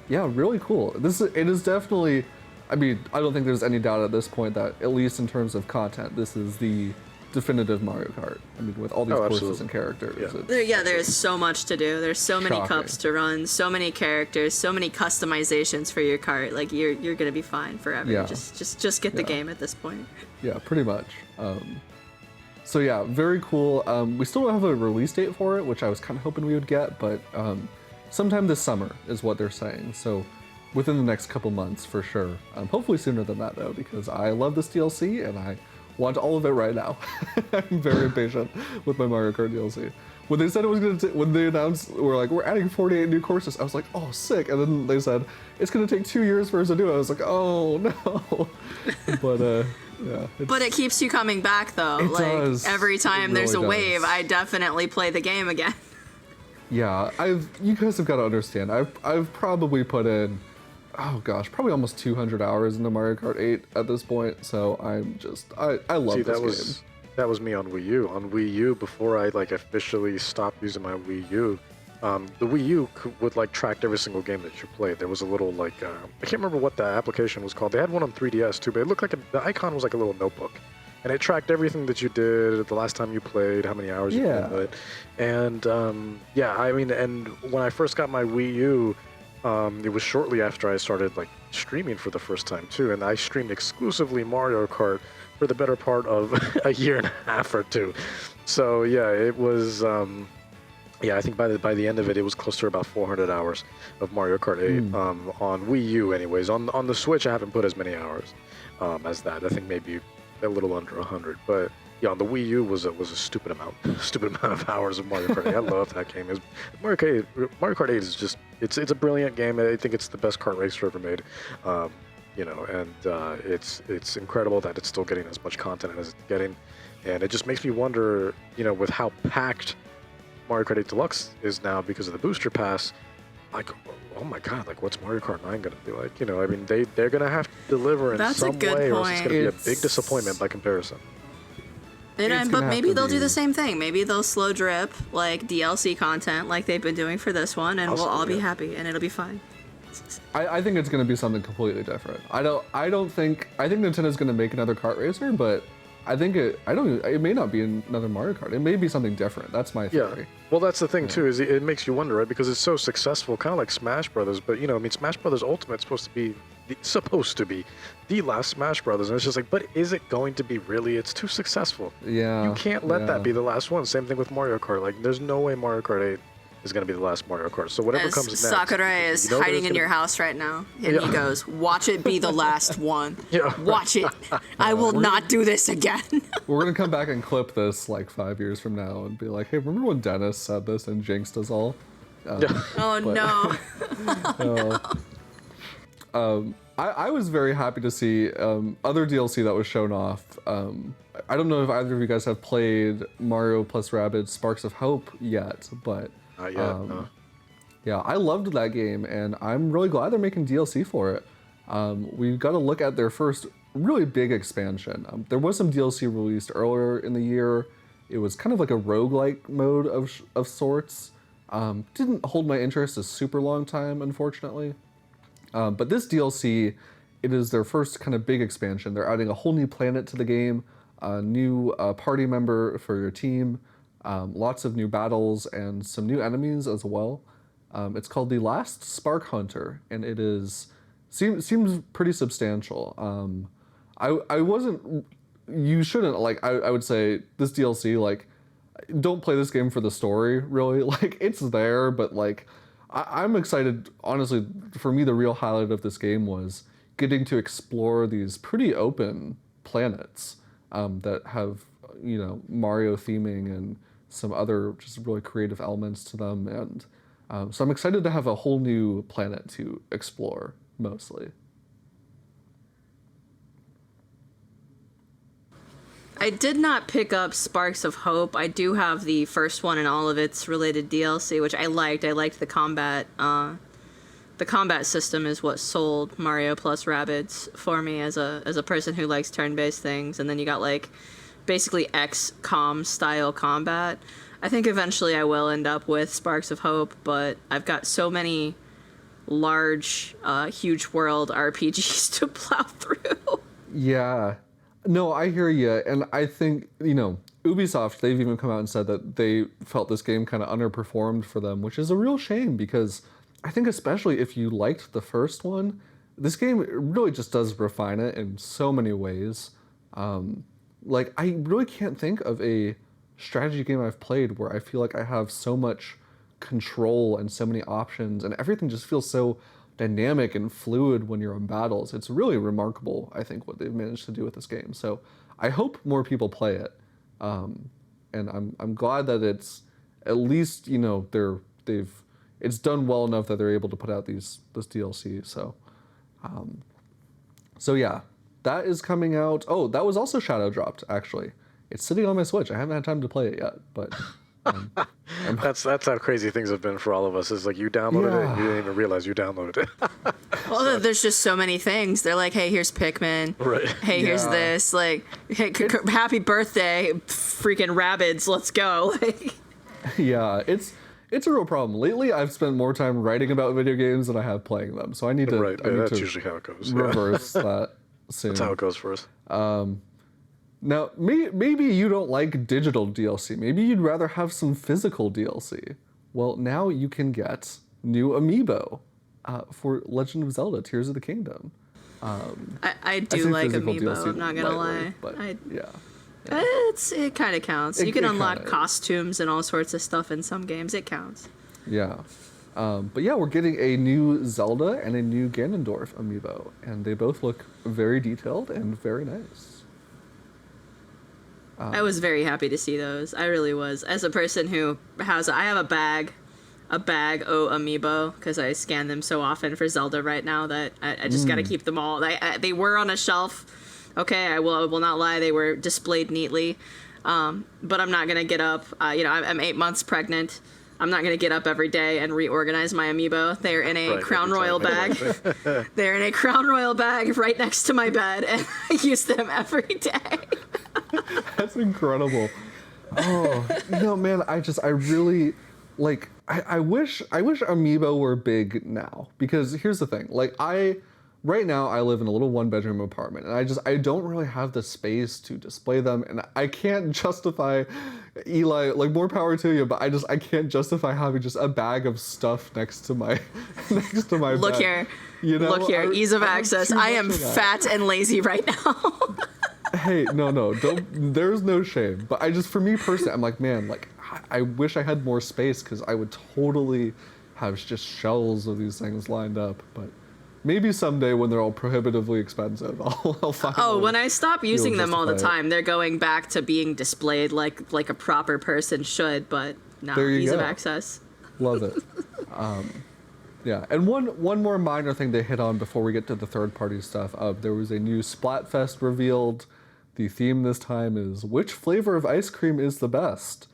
yeah, really cool. It is definitely. I mean, I don't think there's any doubt at this point that, at least in terms of content, this is the definitive Mario Kart. I mean, with all these courses absolutely. and characters. Yeah. There's so much to do. There's so many Shocking. cups to run, so many characters, so many customizations for your cart. Like you're gonna be fine forever. Yeah. Just get the game at this point. Yeah, pretty much. So yeah, very cool. We still don't have a release date for it, which I was kind of hoping we would get, but sometime this summer is what they're saying. So within the next couple months for sure. Hopefully sooner than that though, because I love this DLC and I want all of it right now. I'm very impatient with my Mario Kart DLC. When they said it was when they announced, we're adding 48 new courses, I was like, oh, sick. And then they said, it's gonna take 2 years for us to do it. I was like, oh no. But yeah. But it keeps you coming back though. It does. Every time It there's a really wave, does. I definitely play the game again. Yeah, you guys have got to understand. I've probably put in, oh gosh, probably almost 200 hours into Mario Kart 8 at this point. So I love See, this game. that was me on Wii U. On Wii U, before I officially stopped using my Wii U, the Wii U would track every single game that you played. There was a little I can't remember what the application was called. They had one on 3DS too, but it looked like the icon was like a little notebook, and it tracked everything that you did the last time you played, how many hours you played with it, and yeah, I mean, and when I first got my Wii U, it was shortly after I started streaming for the first time too, and I streamed exclusively Mario Kart for the better part of a year and a half or 2. So yeah, it was. Yeah, I think by the end of it, it was close to about 400 hours of Mario Kart 8 on Wii U. Anyways, on the Switch, I haven't put as many hours as that. I think maybe a little under 100. But yeah, on the Wii U was a stupid amount of hours of Mario Kart 8. I love that game. Mario Kart 8 is just it's a brilliant game. I think it's the best kart racer ever made. It's incredible that it's still getting as much content as it's getting, and it just makes me wonder, with how packed Mario Kart 8 Deluxe is now because of the booster pass, oh my god, what's Mario Kart 9 gonna be like? I mean, they're gonna have to deliver in That's a some good way, or else it's point. gonna be a big disappointment by comparison. But gonna maybe have to they'll do be- the same thing. Maybe they'll slow drip DLC content like they've been doing for this one, and we'll all be Yeah. happy, and it'll be fine. I think it's going to be something completely different. I think Nintendo's going to make another kart racer, but it may not be another Mario Kart. It may be something different. That's my Yeah. theory. Well, that's the thing too, is it makes you wonder, right? Because it's so successful, kind of like Smash Brothers. But I mean, Smash Brothers Ultimate's supposed to be the last Smash Brothers, and it's just but is it going to be really? It's too successful. Yeah. You can't let yeah. that be the last one. Same thing with Mario Kart. There's no way Mario Kart 8 is going to be the last Mario Kart. So whatever As comes next. Sakurai is you know hiding there's in gonna your be- house right now, and Yeah. he goes, "Watch it be the last one. Yeah. Watch it. I will not do this again." We're going to come back and clip this 5 years from now and be like, hey, remember when Dennis said this and jinxed us all? Oh But- no. I was very happy to see other DLC that was shown off. I don't know if either of you guys have played Mario plus Rabbids Sparks of Hope yet, but Not yet, no. yeah, I loved that game, and I'm really glad they're making DLC for it. We got to look at their first really big expansion. There was some DLC released earlier in the year. It was kind of like a roguelike mode of sorts. Didn't hold my interest a super long time, unfortunately. But this DLC, it is their first kind of big expansion. They're adding a whole new planet to the game, a new party member for your team, lots of new battles, and some new enemies as well. It's called The Last Spark Hunter, and it seems pretty substantial. I wasn't. You shouldn't like. I would say this DLC, like, don't play this game for the story. Really, like, it's there, but like, I'm excited. Honestly, for me, the real highlight of this game was getting to explore these pretty open planets that have, you know, Mario theming and some other just really creative elements to them, and so I'm excited to have a whole new planet to explore, mostly. I did not pick up Sparks of Hope. I do have the first one and all of its related DLC, which I liked. I liked the combat. The combat system is what sold Mario plus Rabbids for me as a person who likes turn-based things. And then you got like basically XCOM style combat. I think eventually I will end up with Sparks of Hope, but I've got so many large, huge world RPGs to plow through. Yeah. No, I hear you, and I think, you know, Ubisoft, they've even come out and said that they felt this game kind of underperformed for them, which is a real shame, because I think especially if you liked the first one, this game really just does refine it in so many ways. Like, I really can't think of a strategy game I've played where I feel like I have so much control and so many options, and everything just feels so dynamic and fluid when you're in battles. It's really remarkable, I think, what they've managed to do with this game. So I hope more people play it, and I'm glad that it's at least, you know, it's done well enough that they're able to put out this DLC. So yeah, that is coming out. Oh, that was also shadow dropped, actually. It's sitting on my Switch. I haven't had time to play it yet, but that's how crazy things have been for all of us. Is like you downloaded it and you didn't even realize you downloaded it. Well, there's just so many things. They're like, hey, here's Pikmin. Right. Hey, here's this. Like, hey, happy birthday, freaking Rabbids. Let's go. Like, yeah, it's a real problem. Lately, I've spent more time writing about video games than I have playing them. So I need to. Right. I need That's to usually how it goes. reverse that soon. That's how it goes for us. Now, maybe you don't like digital DLC. Maybe you'd rather have some physical DLC. Well, now you can get new amiibo for Legend of Zelda: Tears of the Kingdom. I do like amiibo. DLC I'm not gonna lie. But yeah. It kind of counts. You can unlock kinda costumes and all sorts of stuff in some games. It counts. Yeah. But yeah, we're getting a new Zelda and a new Ganondorf amiibo, and they both look very detailed and very nice. I was very happy to see those. I really was. As a person who I have a bag amiibo, because I scan them so often for Zelda right now that I just got to keep them all. They were on a shelf. Okay, I will not lie. They were displayed neatly. But I'm not going to get up. I'm 8 months pregnant. I'm not going to get up every day and reorganize my amiibo. They're in a Crown Royal bag. They're in a Crown Royal bag right next to my bed, and I use them every day. That's incredible. Oh, man, I really, like, I wish amiibo were big now, because here's the thing. Like, right now I live in a little 1-bedroom apartment, and I don't really have the space to display them, and I can't justify, Eli, like, more power to you, but I can't justify having just a bag of stuff next to my Look bed. here. Look here, ease of access. I am fat and lazy right now. Hey, no, don't. There's no shame. But for me personally, I'm like, man, like, I wish I had more space, because I would totally have just shelves of these things lined up. But maybe someday when they're all prohibitively expensive, I'll find. Oh, when I stop using them all the time, they're going back to being displayed like a proper person should. But no, ease of access. Love it. Yeah, and one more minor thing they hit on before we get to the third-party stuff. There was a new Splatfest revealed. The theme this time is, which flavor of ice cream is the best?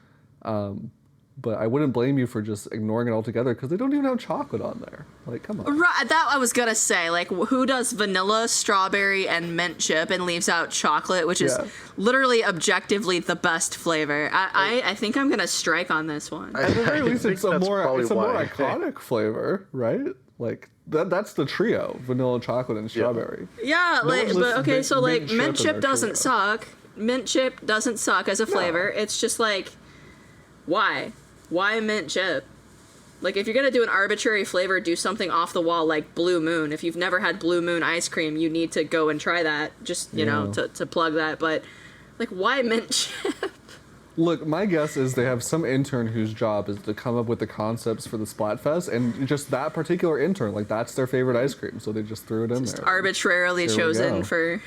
but I wouldn't blame you for just ignoring it altogether because they don't even have chocolate on there. Like, come on. Right, that I was gonna say, like, who does vanilla, strawberry, and mint chip and leaves out chocolate, which is literally objectively the best flavor. I think I'm gonna strike on this one. At the very least, it's a more why. iconic flavor, right? Like that's the trio: vanilla, chocolate, and strawberry. Yeah, No like, one but lists okay, so like mint in chip their doesn't trio. suck. Mint chip doesn't suck as a flavor. It's just like, why? Why mint chip? Like, if you're gonna do an arbitrary flavor, do something off the wall like Blue Moon. If you've never had Blue Moon ice cream, you need to go and try that. Just you know, to plug that. But like, why mint chip? Look, my guess is they have some intern whose job is to come up with the concepts for the Splatfest, and just that particular intern, like that's their favorite ice cream, so they just threw it in there. Arbitrarily There we chosen go. for.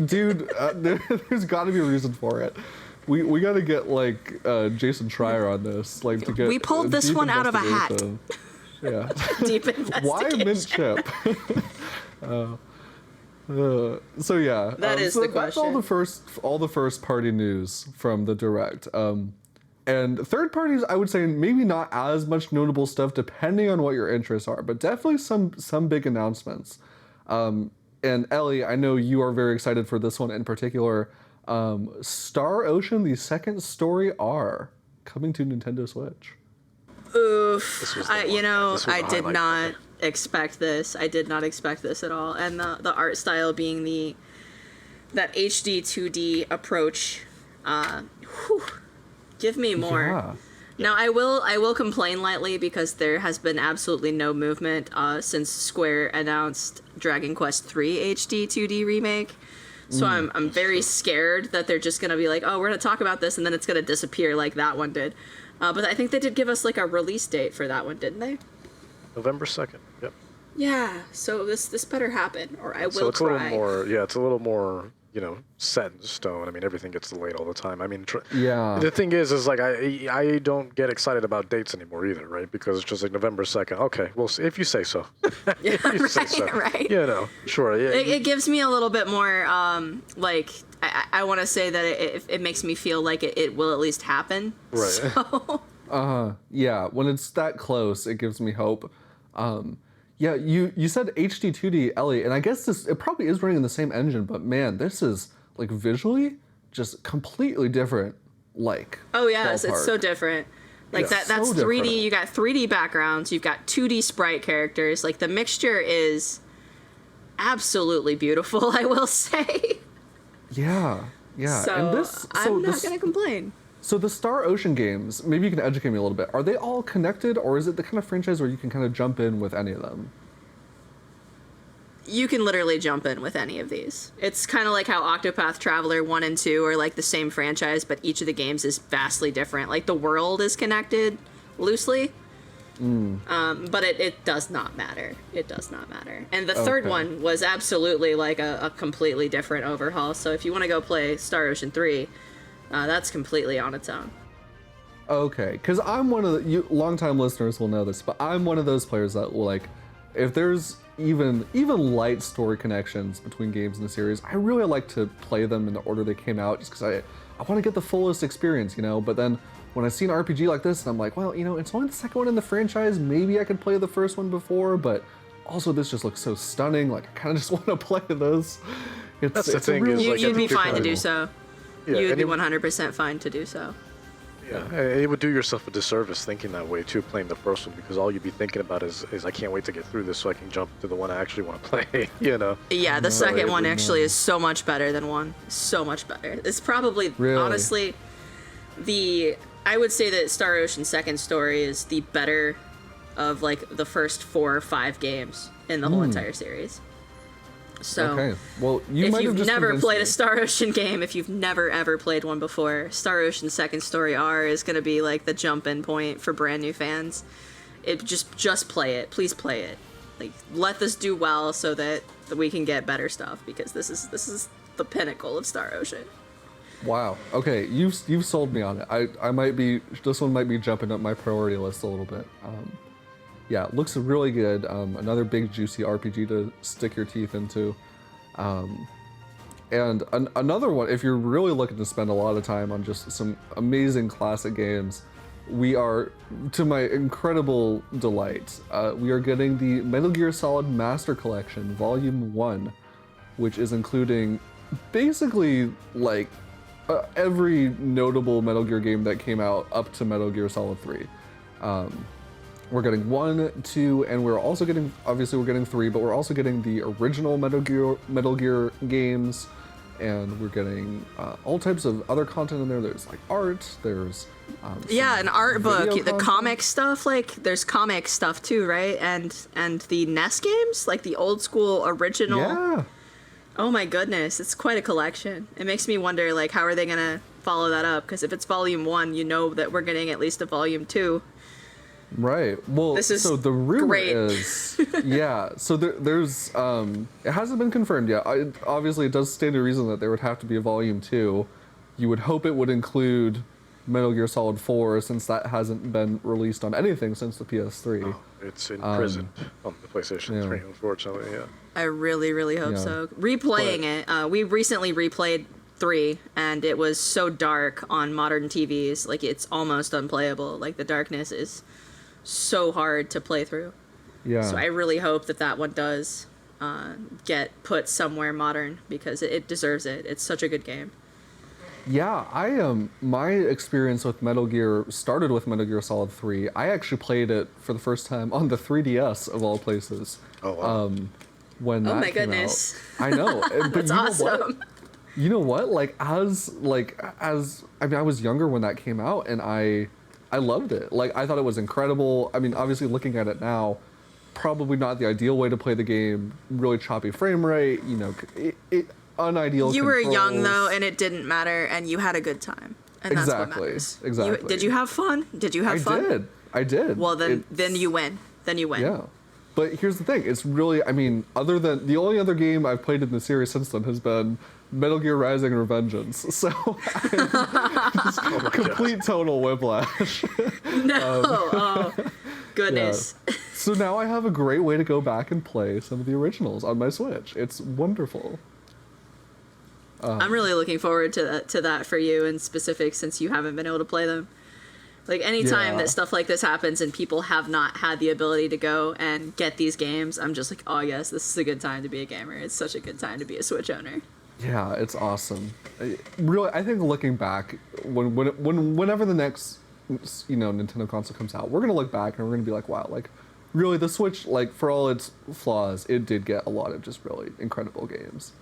Dude, there's got to be a reason for it. We got to get like Jason Schreier on this, like to get. We pulled this deep one out of a hat. investigation. Yeah. Deep investigation. Why mint chip? So yeah, That is so the that's all the first party news from the direct. And third parties, I would say maybe not as much notable stuff depending on what your interests are, but definitely some big announcements. And Ellie, I know you are very excited for this one in particular. Star Ocean: The Second Story R coming to Nintendo Switch. Oof. I did highlight not expect this. I did not expect this at all. And the art style being that HD 2D approach. Give me more. Yeah. Now I will complain lightly because there has been absolutely no movement since Square announced Dragon Quest III HD 2D remake. So I'm very scared that they're just gonna be like, oh, we're gonna talk about this and then it's gonna disappear like that one did. But I think they did give us like a release date for that one, didn't they? November 2nd. Yep. Yeah. So this better happen, or I will So it's cry. a little more. Yeah, it's a little more. Set in stone. I mean, everything gets delayed all the time. I mean, Yeah. the thing is like I don't get excited about dates anymore either, right? Because it's just like November 2nd. Okay, well, if you say so. Yeah, If you say so. right. Sure. Yeah. It gives me a little bit more like I want to say that it makes me feel like it will at least happen. Right. So. Yeah, when it's that close, it gives me hope. Yeah, you said HD 2D, Ellie, and I guess it probably is running in the same engine, but man, this is like visually just completely different. Like, Oh yes, it's ballpark. so different. Like Yeah. that's So 3D. different. You got 3D backgrounds. You've got 2D sprite characters. Like the mixture is absolutely beautiful. I will say. Yeah. So And I'm not gonna complain. So the Star Ocean games, maybe you can educate me a little bit. Are they all connected, or is it the kind of franchise where you can kind of jump in with any of them? You can literally jump in with any of these. It's kind of like how Octopath Traveler 1 and 2 are like the same franchise, but each of the games is vastly different. Like the world is connected loosely, but it does not matter. It does not matter. And the third Okay. one was absolutely like a completely different overhaul. So if you want to go play Star Ocean 3, that's completely on its own. Okay, because I'm one of the longtime listeners will know this, but I'm one of those players that will like, if there's even light story connections between games in the series, I really like to play them in the order they came out, just because I want to get the fullest experience, But then when I see an RPG like this, and I'm like, well, it's only the second one in the franchise. Maybe I could play the first one before, but also this just looks so stunning. Like I kind of just want to play this. That's the a thing really- is, like, You'd be you're fine to do incredible. so. Yeah, You'd and be it- 100% fine to do so. Yeah, it would do yourself a disservice thinking that way too, playing the first one, because all you'd be thinking about is I can't wait to get through this so I can jump to the one I actually want to play. Yeah, the second one would actually is so much better than one. So much better. It's probably, Really? honestly, I would say that Star Ocean Second Story is the better of like the first 4 or 5 games in the whole entire series. So Okay, well, you if might have you've just never convinced played me. a Star Ocean game, if you've never ever played one before, Star Ocean Second Story R is going to be like the jump-in point for brand new fans. Just play it. Please play it. Like let this do well so that we can get better stuff, because this is the pinnacle of Star Ocean. Wow. Okay, you've sold me on it. I might be, this one might be jumping up my priority list a little bit. Yeah, it looks really good. Another big juicy RPG to stick your teeth into. And another one, if you're really looking to spend a lot of time on just some amazing classic games, we are, to my incredible delight, we are getting the Metal Gear Solid Master Collection Volume 1, which is including basically like every notable Metal Gear game that came out up to Metal Gear Solid 3. We're getting 1, 2, and we're also getting, obviously we're getting 3, but we're also getting the original Metal Gear games, and we're getting all types of other content in there. There's like art, there's an art book, the content. comic stuff, like there's comic stuff too, right? And the NES games, like the old school original. Yeah. Oh my goodness, it's quite a collection. It makes me wonder, like, how are they gonna follow that up? Because if it's volume 1, you know that we're getting at least a volume 2. Right. Well, This is so the rumor great. is, yeah. So there's, it hasn't been confirmed yet. Obviously, it does stand to reason that there would have to be a volume 2. You would hope it would include Metal Gear Solid 4, since that hasn't been released on anything since the PS3. Oh, it's in prison on the PlayStation 3, unfortunately. Yeah. I really, really hope Yeah. so. Replaying it, we recently replayed 3, and it was so dark on modern TVs, like it's almost unplayable. Like the darkness is so hard to play through. Yeah. So I really hope that one does get put somewhere modern, because it deserves it. It's such a good game. Yeah, my experience with Metal Gear started with Metal Gear Solid 3. I actually played it for the first time on the 3DS of all places. Oh, wow. When that my came goodness. out. I know. But That's you know awesome. what? You know what? I was younger when that came out, and I loved it. Like, I thought it was incredible. I mean, obviously looking at it now, probably not the ideal way to play the game. Really choppy frame rate, it unideal You were young controls. though, and it didn't matter, and you had a good time, and that's what Exactly, matters. exactly. Did you have fun? Did you have fun? I did. Well, then you win. Then you win. Yeah. But here's the thing. It's really, I mean, other than the only other game I've played in the series since then has been Metal Gear Rising: Revengeance. So just complete total whiplash. No. Oh, goodness. Yeah. So now I have a great way to go back and play some of the originals on my Switch. It's wonderful. I'm really looking forward to that for you in specific, since you haven't been able to play them. Like, anytime Yeah. that stuff like this happens and people have not had the ability to go and get these games, I'm just like, oh yes, this is a good time to be a gamer. It's such a good time to be a Switch owner. Yeah, it's awesome. Really, I think looking back, whenever the next, Nintendo console comes out, we're gonna look back and we're gonna be like, wow, like, really, the Switch, like, for all its flaws, it did get a lot of just really incredible games.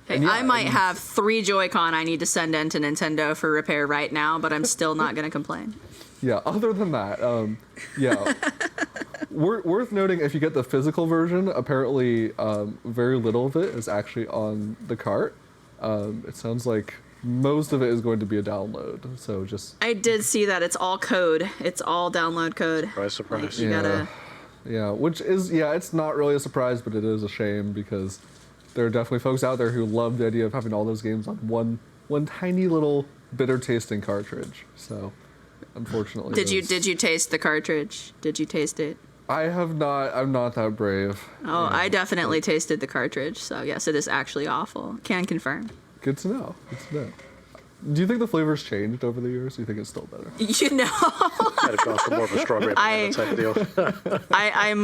Hey, And yeah, I might and- have 3 Joy-Con I need to send in to Nintendo for repair right now, but I'm still not going to complain. Yeah, other than that, yeah. Worth noting, if you get the physical version, apparently very little of it is actually on the cart. It sounds like most of it is going to be a download, so just... I did see that. It's all code. It's all download code. Surprise, surprise. Like, you Yeah. gotta... Yeah, which is, it's not really a surprise, but it is a shame, because there are definitely folks out there who love the idea of having all those games on one tiny little bitter tasting cartridge. So, unfortunately, Did you taste the cartridge? Did you taste it? I have not. I'm not that brave. Oh, I definitely tasted the cartridge. So yes, it is actually awful. Can confirm. Good to know. Good to know. Do you think the flavors changed over the years? Or do you think it's still better? You know, I'd have gone for more of a strawberry banana type deal. I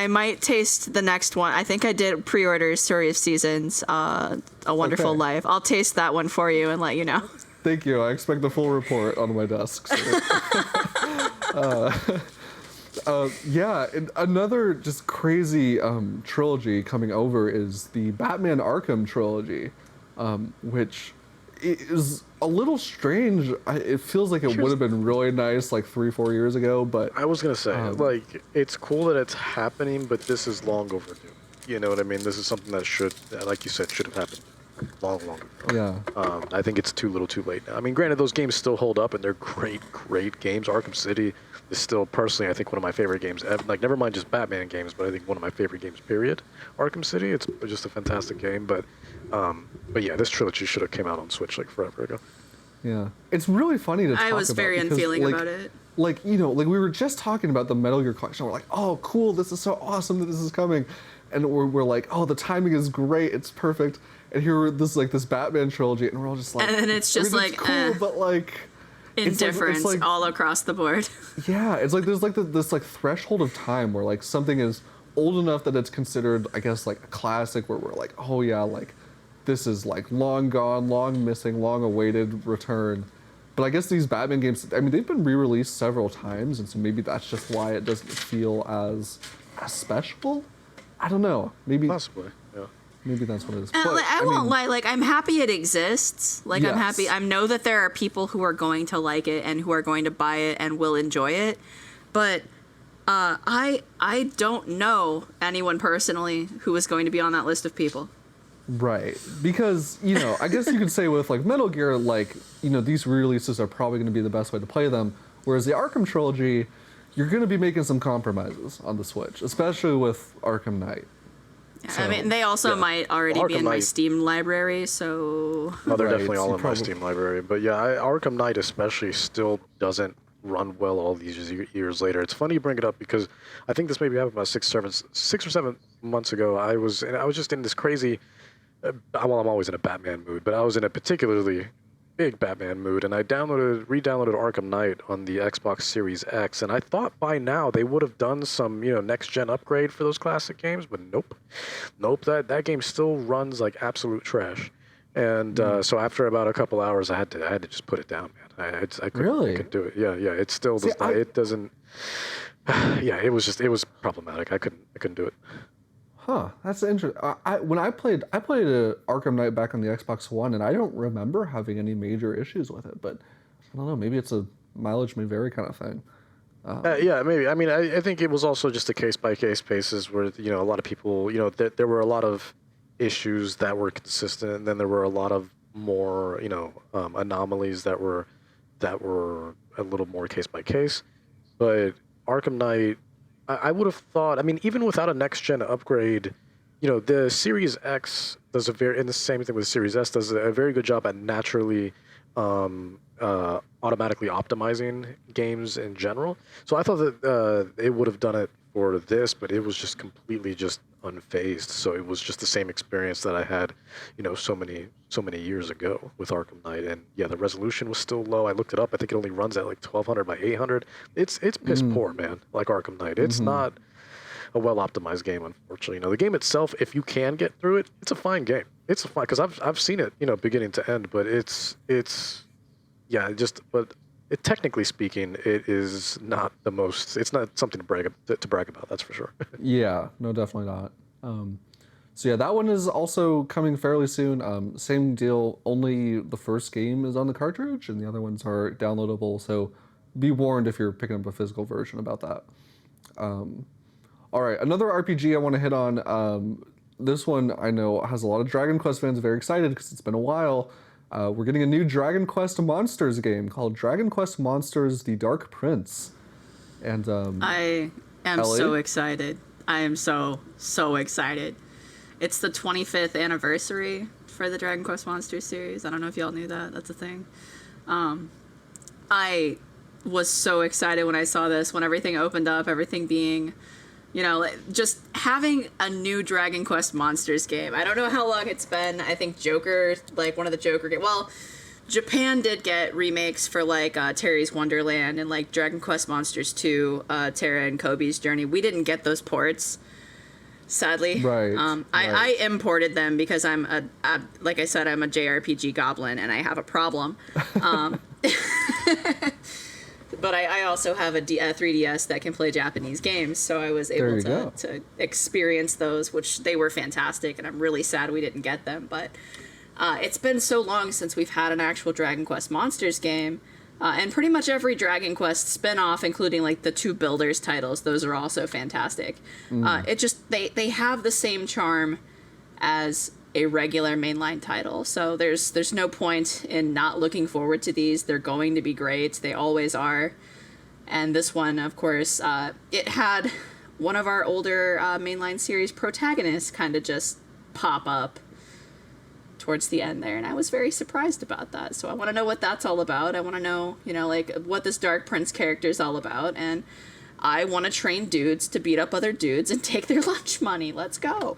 might taste the next one. I think I did pre-order Story of Seasons, A Wonderful Okay. Life. I'll taste that one for you and let you know. Thank you. I expect the full report on my desk. So. Yeah, and another just crazy trilogy coming over is the Batman Arkham trilogy, which is a little strange. It feels like it would have been really nice like 3-4 years ago, but I was gonna say, like, it's cool that it's happening, but this is long overdue. You know what I mean? This is something that should, like you said, should have happened long ago. yeah. I think it's too little too late now. I mean, granted, those games still hold up, and they're great games. Arkham City is still, personally, I think one of my favorite games ever. Like, never mind just Batman games, but I think one of my favorite games, period. Arkham City, it's just a fantastic game, but yeah, this trilogy should have came out on Switch, like, forever ago. Yeah, it's really funny to talk about. I was very because, unfeeling like, about it. Like, like we were just talking about the Metal Gear collection. We're like, oh, cool, this is so awesome that this is coming. And we're like, oh, the timing is great, it's perfect. And here this Batman trilogy, and we're all just like, And then it's just I mean, it's like, cool, eh. but like, Indifference all across the board. Yeah, it's like there's like this like threshold of time where like something is old enough that it's considered, I guess, like a classic, where we're like, oh yeah, like this is like long gone, long missing, long awaited return. But I guess these Batman games, I mean, they've been re-released several times, and so maybe that's just why it doesn't feel as special. I don't know. Maybe Possibly, yeah. maybe that's what it is. And, But, like, I won't mean, lie. Like, I'm happy it exists. Like, I'm happy. Yes. I know that there are people who are going to like it and who are going to buy it and will enjoy it. But I don't know anyone personally who is going to be on that list of people. Right, because, you know, I guess you could say with like Metal Gear, like, you know, these re-releases are probably going to be the best way to play them, whereas the Arkham trilogy, you're going to be making some compromises on the Switch, especially with Arkham Knight. So, I mean, they also might already be Arkham in my Knight- Steam library, so No, they're Right, definitely all so in my probably- Steam library. But yeah, Arkham Knight especially still doesn't run well all these years later. It's funny you bring it up because I think this maybe happened about 6 or 7 months ago. I was just in this crazy. Well, I'm always in a Batman mood, but I was in a particularly big Batman mood, and I re-downloaded Arkham Knight on the Xbox Series X, and I thought by now they would have done some, next-gen upgrade for those classic games, but nope. That game still runs like absolute trash. And so after about a couple hours, I had to just put it down, man. I couldn't do it. Yeah. It still does not. It doesn't. Yeah, it was problematic. I couldn't do it. Huh, that's interesting. When I played Arkham Knight back on the Xbox One, and I don't remember having any major issues with it, but I don't know, maybe it's a mileage may vary kind of thing. Yeah, maybe. I mean, I think it was also just a case-by-case basis where, a lot of people, there were a lot of issues that were consistent, and then there were a lot of more, anomalies that were a little more case-by-case. But Arkham Knight, I would have thought, I mean, even without a next-gen upgrade, the Series X does and the same thing with the Series S, does a very good job at naturally automatically optimizing games in general. So I thought that it would have done it for this, but it was just completely just unfazed. So it was just the same experience that I had, so many years ago with Arkham Knight. And yeah, the resolution was still low. I looked it up. I think it only runs at like 1200 by 800. It's piss poor, man. Like Arkham Knight. It's not a well optimized game, unfortunately. The game itself, if you can get through it, it's a fine game. It's a fine, because I've seen it, beginning to end. But but technically speaking, it is not the most. It's not something to brag about. That's for sure. Yeah, no, definitely not. So yeah, that one is also coming fairly soon. Same deal, only the first game is on the cartridge, and the other ones are downloadable. So be warned if you're picking up a physical version about that. All right, another RPG I want to hit on. This one I know has a lot of Dragon Quest fans very excited because it's been a while. We're getting a new Dragon Quest Monsters game called Dragon Quest Monsters: The Dark Prince. And I am Ellie? so excited. I am so excited. It's the 25th anniversary for the Dragon Quest Monsters series. I don't know if y'all knew that. That's a thing. I was so excited when I saw this, when everything opened up, everything being, just having a new Dragon Quest Monsters game. I don't know how long it's been. I think Joker, like one of the Joker games. Well, Japan did get remakes for like Terry's Wonderland and like Dragon Quest Monsters 2, Terra and Kobe's Journey. We didn't get those ports, sadly. Right. I imported them because I'm like I said, I'm a JRPG goblin and I have a problem. But I also have a 3DS that can play Japanese games, so I was able to experience those, which they were fantastic, and I'm really sad we didn't get them. But it's been so long since we've had an actual Dragon Quest Monsters game, and pretty much every Dragon Quest spin-off, including like the 2 Builders titles, those are also fantastic. It just they have the same charm as a regular mainline title, so there's no point in not looking forward to these. They're going to be great. They always are. And this one, of course, it had one of our older mainline series protagonists kind of just pop up towards the end there, and I was very surprised about that. So I want to know what that's all about. I want to know, like what this Dark Prince character is all about, and I want to train dudes to beat up other dudes and take their lunch money. Let's go.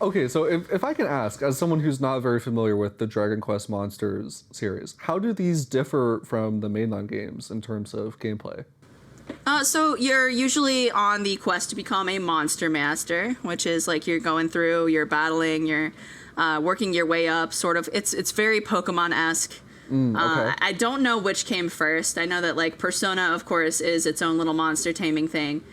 Okay, so if I can ask, as someone who's not very familiar with the Dragon Quest Monsters series, how do these differ from the mainline games in terms of gameplay? So you're usually on the quest to become a monster master, which is like you're going through, you're battling, you're working your way up. Sort of, it's very Pokemon-esque. Okay. I don't know which came first. I know that like Persona, of course, is its own little monster taming thing.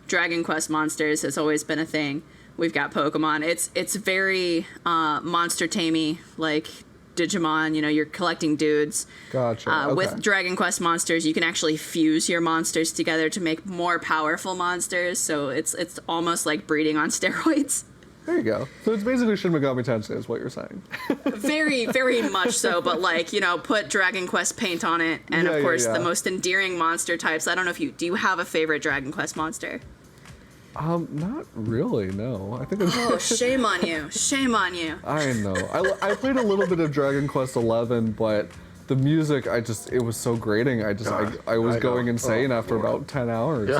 Dragon Quest Monsters has always been a thing. We've got Pokemon. It's very monster tamey, like Digimon. You know, you're collecting dudes. Gotcha. Okay. With Dragon Quest Monsters, you can actually fuse your monsters together to make more powerful monsters. So it's almost like breeding on steroids. There you go. So it's basically Shin Megami Tensei is what you're saying. Very, very much so, but like, you know, put Dragon Quest paint on it. And of course, the most endearing monster types. I don't know if do you have a favorite Dragon Quest monster? Not really, no. I think Oh, shame on you. Shame on you. I know. I played a little bit of Dragon Quest XI, but the music, it was so grating. I was going insane after about 10 hours. Yeah.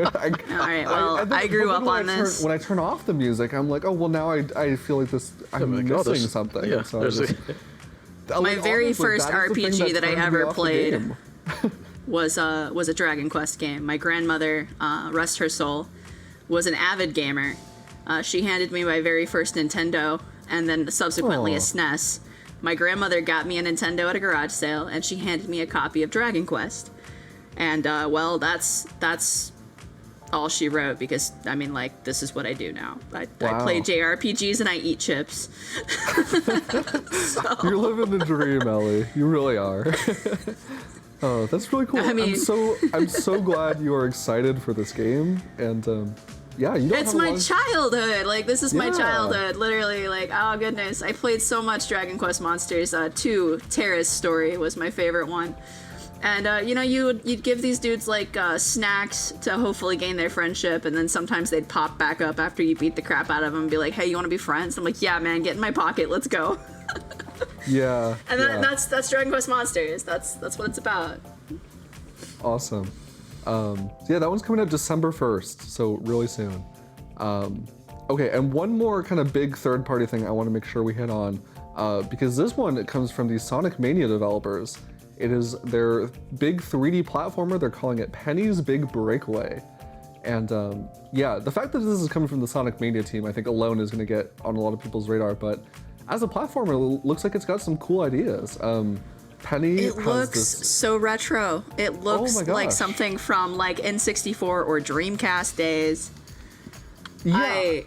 All right, well, I grew up on this. When I turn off the music, I'm like, oh, well, now I feel like this, I'm missing something. Yeah, so my very first RPG that I ever played game. was a Dragon Quest game. My grandmother, rest her soul, was an avid gamer. She handed me my very first Nintendo, and then subsequently a SNES. My grandmother got me a Nintendo at a garage sale, and she handed me a copy of Dragon Quest. And well, that's all she wrote, because I mean, like, this is what I do now. I play JRPGs and I eat chips. You're living the dream, Ellie. You really are. Oh, that's really cool. I mean, I'm so glad you are excited for this game, and yeah, you don't it's have my childhood. Like, this is my Yeah. childhood. Literally, like, oh goodness, I played so much Dragon Quest Monsters. 2, Terra's Story was my favorite one. And you know, you'd give these dudes like snacks to hopefully gain their friendship, and then sometimes they'd pop back up after you beat the crap out of them and be like, "Hey, you want to be friends?" I'm like, "Yeah, man, get in my pocket, let's go." Yeah. And yeah. that's Dragon Quest Monsters. That's what it's about. Awesome. So yeah, that one's coming out December 1st, so really soon. Okay, and one more kind of big third-party thing I want to make sure we hit on, because this one, it comes from the Sonic Mania developers. It is their big 3D platformer. They're calling it Penny's Big Breakaway. And yeah, the fact that this is coming from the Sonic Mania team, I think alone is going to get on a lot of people's radar. But as a platformer, it looks like it's got some cool ideas. Penny It has looks this... so retro. It looks my like gosh. something from like N64 or Dreamcast days. Yeah. I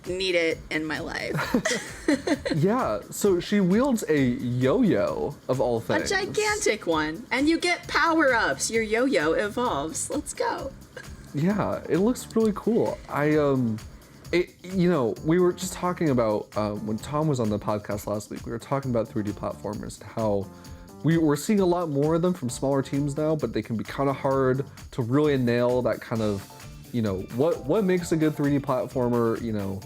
need it in my life. Yeah, so she wields a yo-yo of all A things. gigantic one. And you get power-ups. Your yo-yo evolves. Let's go. Yeah, it looks really cool. You know, we were just talking about, when Tom was on the podcast last week, we were talking about 3D platformers and how we're seeing a lot more of them from smaller teams now, but they can be kind of hard to really nail that kind of, you know, what makes a good 3D platformer, you know,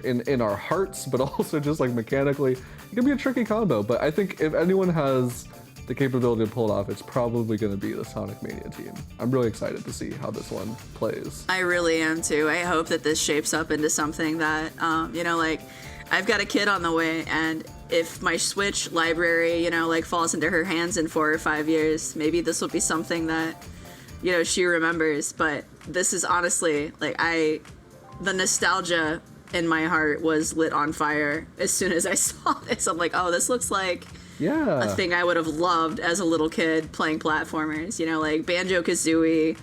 in our hearts, but also just like mechanically. It can be a tricky combo, but I think if anyone has the capability to pull it off, it's probably going to be the Sonic Mania team. I'm really excited to see how this one plays. I really am too. I hope that this shapes up into something that, you know, like, I've got a kid on the way, and if my Switch library, you know, like, falls into her hands in 4 or 5 years, maybe this will be something that, you know, she remembers. But this is honestly, like, the nostalgia in my heart was lit on fire as soon as I saw this. I'm like, oh, this looks like Yeah. a thing I would have loved as a little kid playing platformers, you know, like Banjo-Kazooie,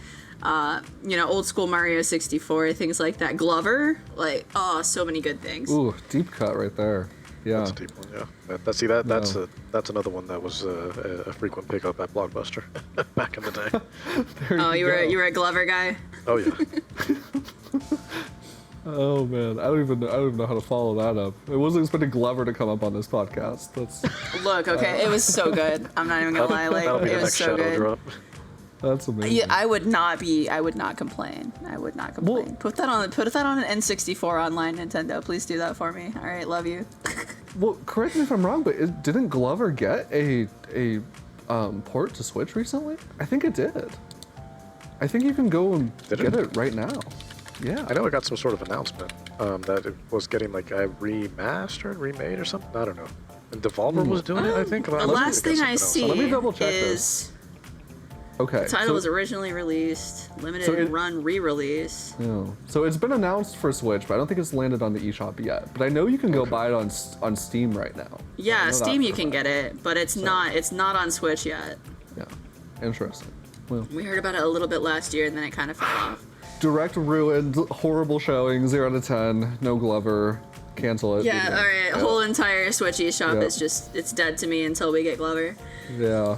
you know, old school Mario 64, things like that. Glover, like, oh, so many good things. Ooh, deep cut right there. Yeah. That's a deep one, yeah. That's another one that was a frequent pickup at Blockbuster back in the day. There Oh, you go. were a Glover guy? Oh yeah. Oh man, I don't even know how to follow that up. I wasn't expecting Glover to come up on this podcast. That's Look, okay, it was so good. I'm not even gonna lie, like, That'll be the it was next so shadow good. drop. amazing. Yeah, I would not complain. I would not complain. Well- Put that on an N64 online, Nintendo. Please do that for me. All right, love you. Well, correct me if I'm wrong, but didn't Glover get a port to Switch recently? I think it did. I think you can go and Did get it? it right now. Yeah. I know I got some sort of announcement. that it was getting like a remade or something. I don't know. And Devolver was doing it, I think. The last thing I see Let me double check is Okay. the title was originally released, limited run re-release. Yeah. So it's been announced for Switch, but I don't think it's landed on the eShop yet. But I know you can go buy it on Steam right now. Yeah, Steam you can get it, but it's not on Switch yet. Yeah. Interesting. Well, We heard about it a little bit last year, and then it kind of fell off. Direct ruined, horrible showing, 0 out of 10, no Glover, cancel it. Yeah, all right. Yeah. Whole entire Switch eShop Yeah. is just, it's dead to me until we get Glover. Yeah.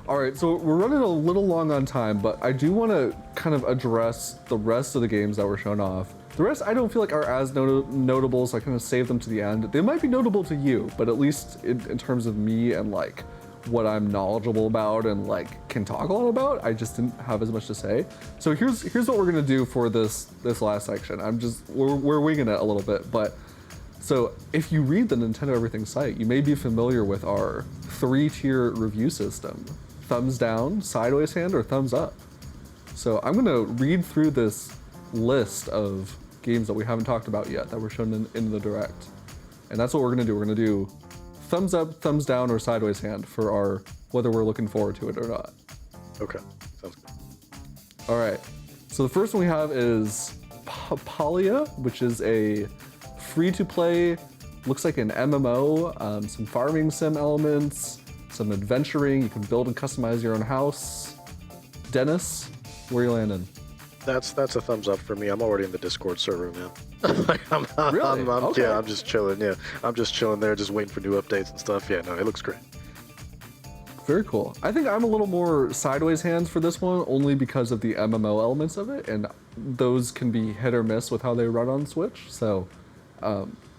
All right, so we're running a little long on time, but I do want to kind of address the rest of the games that were shown off. The rest I don't feel like are as notable, so I kind of saved them to the end. They might be notable to you, but at least in terms of me and like what I'm knowledgeable about and like can talk a lot about, I just didn't have as much to say. So here's what we're gonna do for this last section. We're winging it a little bit, but so if you read the Nintendo Everything site, you may be familiar with our 3-tier review system: thumbs down, sideways hand, or thumbs up. So I'm gonna read through this list of games that we haven't talked about yet that were shown in the Direct, and that's what we're gonna do. We're gonna do thumbs up, thumbs down, or sideways hand for our whether we're looking forward to it or not. Okay, sounds good. All right. So the first one we have is Palia, which is a free-to-play, looks like an MMO, some farming sim elements, some adventuring. You can build and customize your own house. Dennis, where are you landing? That's a thumbs up for me. I'm already in the Discord server, man. Really? Okay. Yeah, I'm just chilling. Yeah, I'm just chilling there, just waiting for new updates and stuff. Yeah, no, it looks great. Very cool. I think I'm a little more sideways hands for this one, only because of the MMO elements of it, and those can be hit or miss with how they run on Switch. So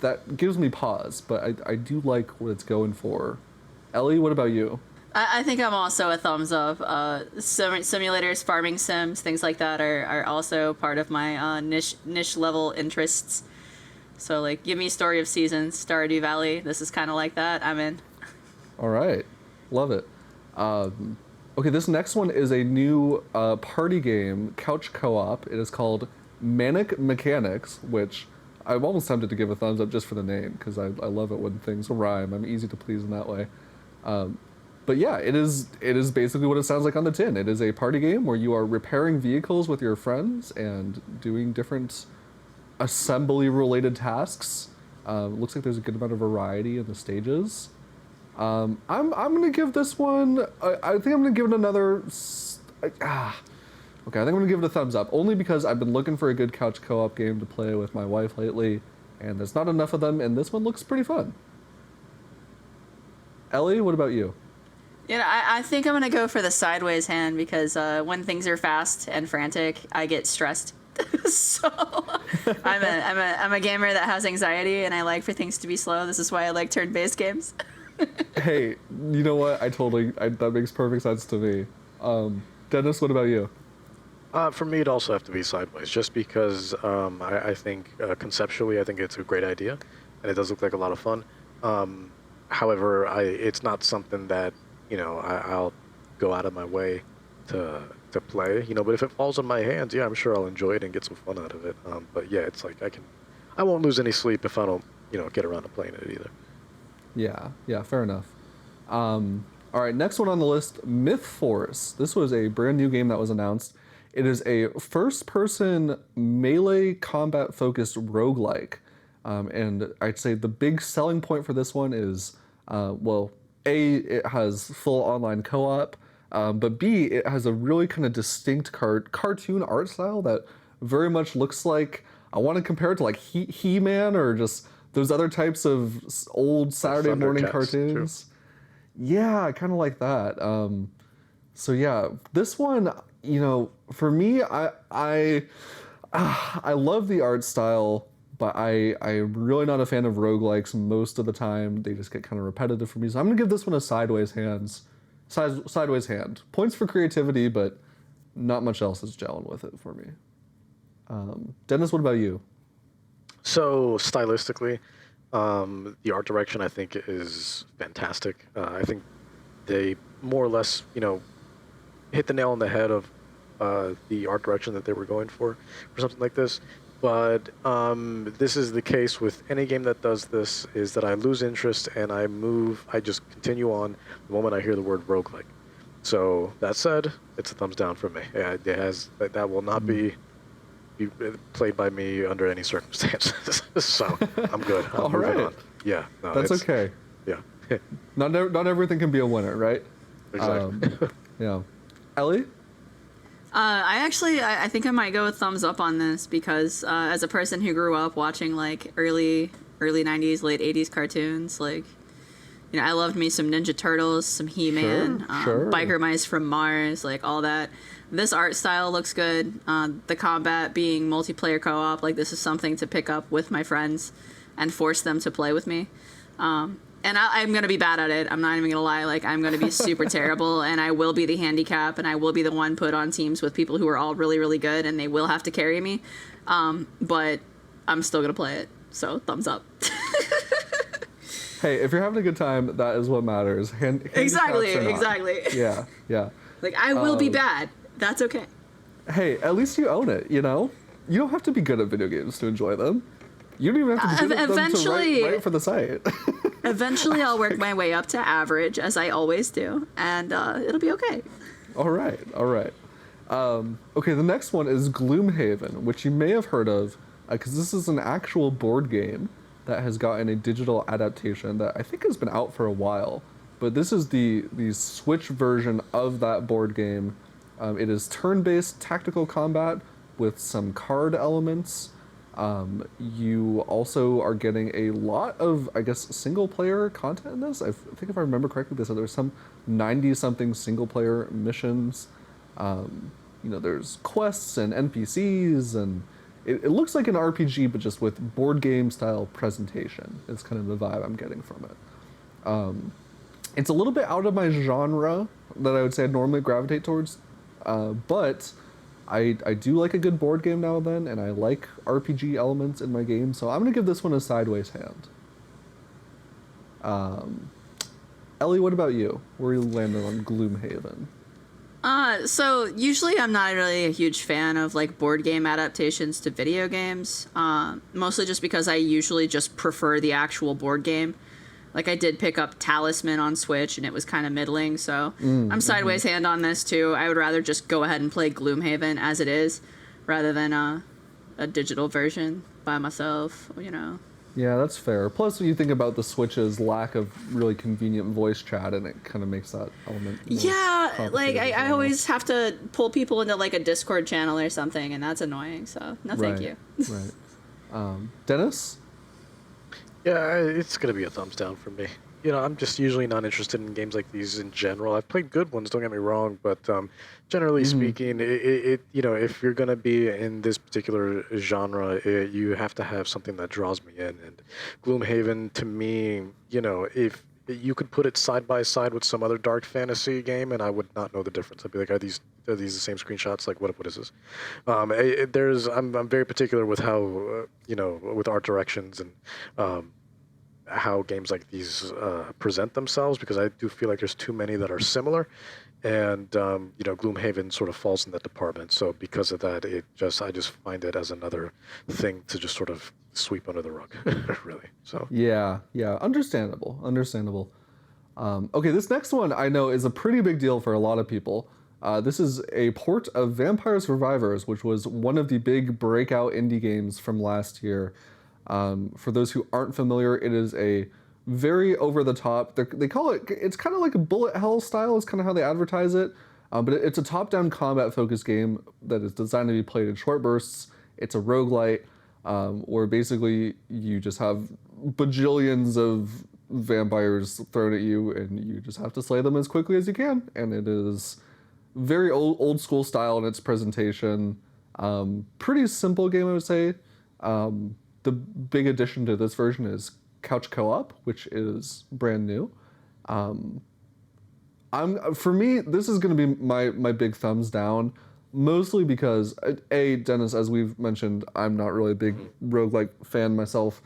that gives me pause, but I do like what it's going for. Ellie, what about you? I think I'm also a thumbs up. Simulators, farming sims, things like that are also part of my niche level interests. So like, give me Story of Seasons, Stardew Valley. This is kind of like that. I'm in. All right, love it. Okay, this next one is a new party game, couch co-op. It is called Manic Mechanics, which I'm almost tempted to give a thumbs up just for the name, because I love it when things rhyme. I'm easy to please in that way. But yeah, it is basically what it sounds like on the tin. It is a party game where you are repairing vehicles with your friends and doing different assembly-related tasks. Looks like there's a good amount of variety in the stages. I'm gonna give this one. I think I'm gonna give it another. Okay, I think I'm gonna give it a thumbs up, only because I've been looking for a good couch co-op game to play with my wife lately, and there's not enough of them, and this one looks pretty fun. Ellie, what about you? You know, I think I'm gonna go for the sideways hand because when things are fast and frantic, I get stressed. So I'm a gamer that has anxiety, and I like for things to be slow. This is why I like turn-based games. Hey, you know what? That makes perfect sense to me. Dennis, what about you? For me, it'd also have to be sideways, just because I think conceptually, I think it's a great idea, and it does look like a lot of fun. However, it's not something that I'll go out of my way to play. But if it falls in my hands, yeah, I'm sure I'll enjoy it and get some fun out of it. But yeah, it's like I won't lose any sleep if I don't get around to playing it either. Yeah, fair enough. All right, next one on the list, Myth Force. This was a brand new game that was announced. It is a first-person melee combat-focused roguelike. And I'd say the big selling point for this one is, it has full online co-op, but B, it has a really kind of distinct cartoon art style that very much looks like, I want to compare it to like He-Man or just those other types of old Saturday morning cartoons. Too. Yeah, kind of like that. So yeah, this one, for me, I love the art style, but I'm really not a fan of roguelikes most of the time. They just get kind of repetitive for me. So I'm gonna give this one a sideways hand. Points for creativity, but not much else is gelling with it for me. Dennis, what about you? So stylistically, the art direction I think is fantastic. I think they more or less, hit the nail on the head of the art direction that they were going for something like this. But this is the case with any game that does this, is that I lose interest and I just continue on the moment I hear the word roguelike. So that said, it's a thumbs down from me. Yeah, that will not be played by me under any circumstances. So I'm good. I'm All moving right. on. Yeah, no, That's okay. Yeah, Not everything can be a winner, right? exactly. Yeah. Ellie? I think I might go with thumbs up on this because as a person who grew up watching like early 90s, late 80s cartoons, like, you know, I loved me some Ninja Turtles, some He-Man, Sure. Biker Mice from Mars, like all that. This art style looks good. The combat being multiplayer co-op, like this is something to pick up with my friends and force them to play with me. And I'm going to be bad at it. I'm not even going to lie. Like, I'm going to be super terrible, and I will be the handicap, and I will be the one put on teams with people who are all really, really good, and they will have to carry me. But I'm still going to play it. So, thumbs up. Hey, if you're having a good time, that is what matters. Exactly. Yeah. Like, I will be bad. That's okay. Hey, at least you own it, you know? You don't have to be good at video games to enjoy them. You don't even have to be good at them to write for the site. Eventually, I'll work my way up to average, as I always do, and it'll be okay. All right. Okay, the next one is Gloomhaven, which you may have heard of, because this is an actual board game that has gotten a digital adaptation that I think has been out for a while. But this is the Switch version of that board game. It is turn-based tactical combat with some card elements. You also are getting a lot of, I guess, single-player content in this. I think if I remember correctly, they said there's some 90-something single-player missions. There's quests and NPCs, and it looks like an RPG, but just with board game-style presentation. It's kind of the vibe I'm getting from it. It's a little bit out of my genre that I would say I'd normally gravitate towards, but I do like a good board game now and then, and I like RPG elements in my game, so I'm going to give this one a sideways hand. Ellie, what about you? Where are you landing on Gloomhaven? So usually I'm not really a huge fan of like board game adaptations to video games, mostly just because I usually just prefer the actual board game. Like I did pick up Talisman on Switch and it was kind of middling, so I'm sideways hand on this too. I would rather just go ahead and play Gloomhaven as it is, rather than a digital version by myself, you know. Yeah, that's fair. Plus, when you think about the Switch's lack of really convenient voice chat, and it kind of makes that element more Yeah, like complicated I always have to pull people into like a Discord channel or something, and that's annoying, so no thank you. Right. Dennis? Yeah, it's going to be a thumbs down for me. You know, I'm just usually not interested in games like these in general. I've played good ones, don't get me wrong, but generally speaking, if you're going to be in this particular genre, you have to have something that draws me in. And Gloomhaven, to me, you know, if you could put it side by side with some other dark fantasy game, and I would not know the difference. I'd be like, are these the same screenshots? Like, what is this? I'm very particular with how with art directions and how games like these present themselves, because I do feel like there's too many that are similar, and Gloomhaven sort of falls in that department. So because of that, I just find it as another thing to just sort of sweep under the rug, really. So Yeah, understandable. Okay, this next one I know is a pretty big deal for a lot of people. This is a port of Vampire Survivors, which was one of the big breakout indie games from last year. For those who aren't familiar, it is a very over-the-top, they call it, it's kind of like a bullet hell style is kind of how they advertise it, but it's a top-down combat-focused game that is designed to be played in short bursts. It's a roguelite, where basically you just have bajillions of vampires thrown at you, and you just have to slay them as quickly as you can, and it is very old school style in its presentation. Pretty simple game, I would say. The big addition to this version is couch co-op, which is brand new. For me, this is going to be my big thumbs down, mostly because Dennis, as we've mentioned, I'm not really a big roguelike fan myself,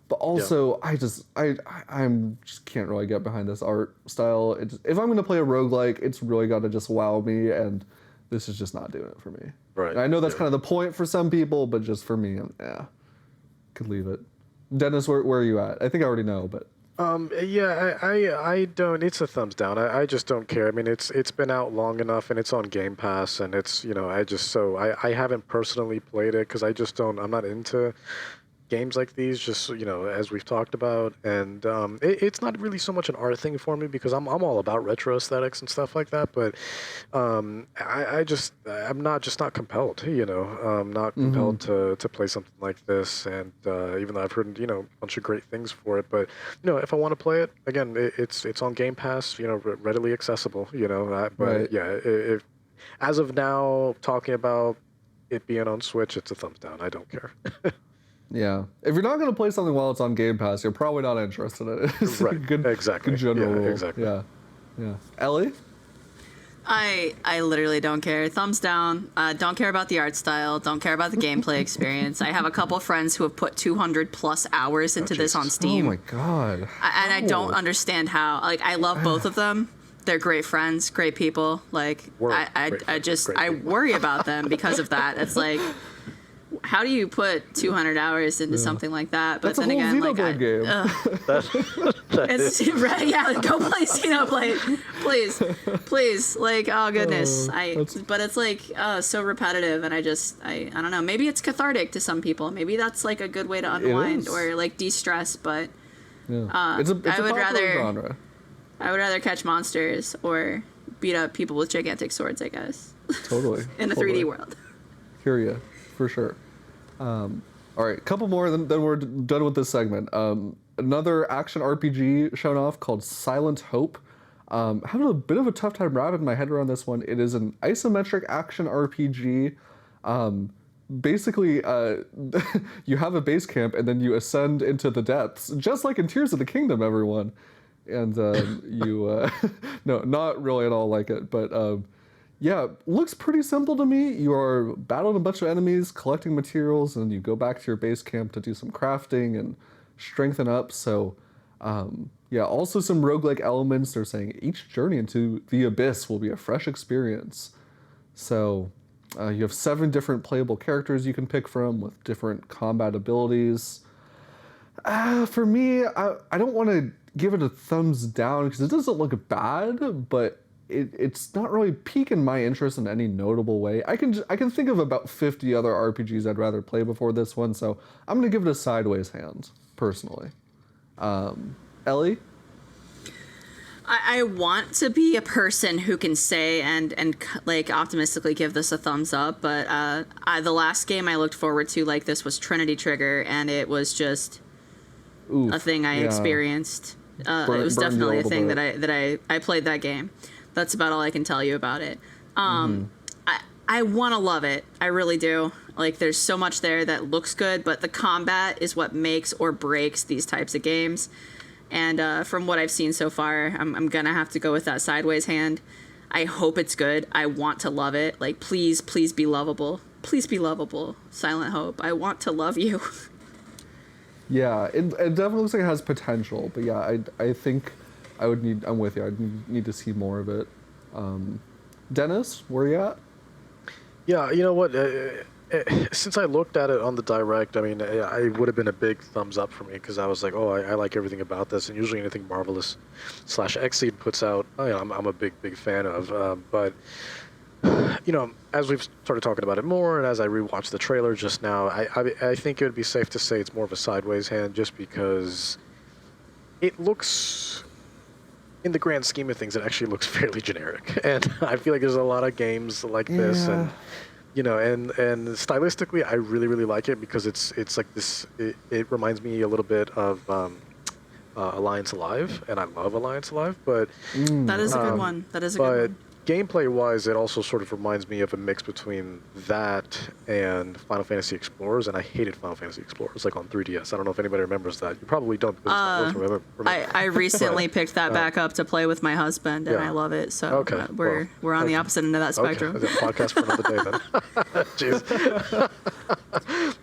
but also I just can't really get behind this art style. If I'm going to play a roguelike, it's really got to just wow me, and this is just not doing it for me. Right. I know that's Yeah. kind of the point for some people, but just for me, could leave it. Dennis, where are you at? I think I already know, but Yeah, I don't. It's a thumbs down. I just don't care. I mean, it's been out long enough, and it's on Game Pass, and it's I haven't personally played it because I just don't. I'm not into games like these, just as we've talked about, and it's not really so much an art thing for me because I'm all about retro aesthetics and stuff like that. But I'm not compelled. I'm not compelled to play something like this, and even though I've heard a bunch of great things for it, but if I want to play it again, it's on Game Pass, readily accessible. But Right. yeah, if as of now, talking about it being on Switch, it's a thumbs down. I don't care. yeah. If you're not going to play something while it's on Game Pass, you're probably not interested in it. It's a Right. good, Exactly. good general Yeah, rule. exactly. Yeah. Yeah. Ellie? I literally don't care. Thumbs down. Don't care about the art style. Don't care about the gameplay experience. I have a couple friends who have put 200 plus hours into this on Jesus. Steam. Oh my god. And I don't understand how. Like, I love both of them. They're great friends, great people. Like, Word. I Great just friends, great I people. worry about them because of that. It's like, how do you put 200 hours into something like that? But That's a then whole again, Xenoblade game. it's right. Yeah, like, go play Xenoblade, please. Like, oh goodness, But it's like so repetitive, and I don't know. Maybe it's cathartic to some people. Maybe that's like a good way to unwind is. or like de-stress. But Yeah. It's a I would popular rather- genre. I would rather catch monsters or beat up people with gigantic swords, I guess, Totally. in a totally. 3D world. Hear ya, for sure. All right, a couple more, then we're done with this segment. Another action RPG shown off called Silent Hope. Having a bit of a tough time wrapping my head around this one. It is an isometric action RPG. Basically, you have a base camp and then you ascend into the depths, just like in Tears of the Kingdom, everyone. And you, no, not really at all like it, but yeah, looks pretty simple to me. You are battling a bunch of enemies, collecting materials, and you go back to your base camp to do some crafting and strengthen up. So, yeah, also some roguelike elements. They're saying each journey into the abyss will be a fresh experience. So, you have 7 different playable characters you can pick from with different combat abilities. For me, I don't want to give it a thumbs down because it doesn't look bad, but it's not really piquing my interest in any notable way. I can think of about 50 other RPGs I'd rather play before this one, so I'm gonna give it a sideways hand personally. Ellie? I want to be a person who can say and like optimistically give this a thumbs up, but the last game I looked forward to like this was Trinity Trigger, and it was just Oof, a thing I yeah. experienced. It was Burned you a definitely a little thing bit. that I played that game. That's about all I can tell you about it. I want to love it. I really do. Like, there's so much there that looks good, but the combat is what makes or breaks these types of games. And from what I've seen so far, I'm going to have to go with that sideways hand. I hope it's good. I want to love it. Like, please be lovable. Please be lovable. Silent Hope. I want to love you. Yeah, it definitely looks like it has potential, but yeah, I think I'm with you. I need to see more of it. Dennis, where you at? Yeah, you know what? Since I looked at it on the direct, I mean, I would have been a big thumbs up for me because I was like, oh, I like everything about this, and usually anything Marvelous / Xseed puts out, I'm a big fan of. But as we've started talking about it more, and as I rewatched the trailer just now, I think it would be safe to say it's more of a sideways hand, just because it looks, in the grand scheme of things, it actually looks fairly generic, and I feel like there's a lot of games like this, and and stylistically, I really like it because it's like this. It reminds me a little bit of Alliance Alive, and I love Alliance Alive, but That is a good one. That is a good one. gameplay-wise, it also sort of reminds me of a mix between that and Final Fantasy Explorers, and I hated Final Fantasy Explorers, like on 3DS. I don't know if anybody remembers that. You probably don't, because it's not worth remember. I recently picked that back up to play with my husband, and Yeah. I love it. So Okay, we're on the opposite end of that spectrum. Okay, podcast for another day then. Jeez.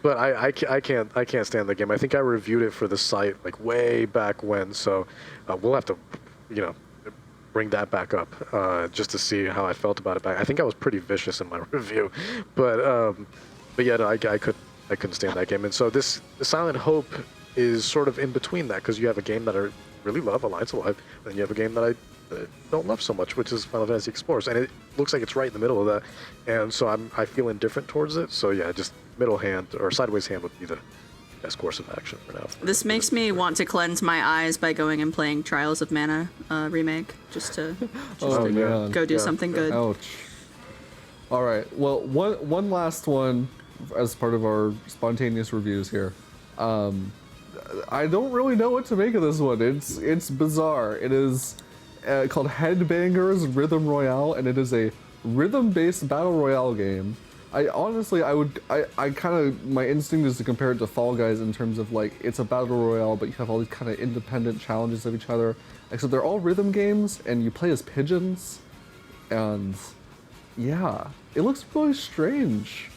But I can't stand the game. I think I reviewed it for the site like way back when, so we'll have to, bring that back up just to see how I felt about it. I think I was pretty vicious in my review, but yeah, no, I couldn't stand that game. And so this Silent Hope is sort of in between that, because you have a game that I really love, Alliance Alive, and then you have a game that I don't love so much, which is Final Fantasy Explorers, and it looks like it's right in the middle of that, and so I feel indifferent towards it. So yeah, just middle hand or sideways hand would be the best course of action for now. This makes me want to cleanse my eyes by going and playing Trials of Mana remake, just to man. go do something good. Ouch. All right. Well, one last one as part of our spontaneous reviews here. I don't really know what to make of this one. It's bizarre. It is called Headbangers Rhythm Royale, and it is a rhythm-based battle royale game. I honestly, I kind of, my instinct is to compare it to Fall Guys in terms of like, it's a battle royale, but you have all these kind of independent challenges of each other. Except they're all rhythm games, and you play as pigeons, and yeah, it looks really strange.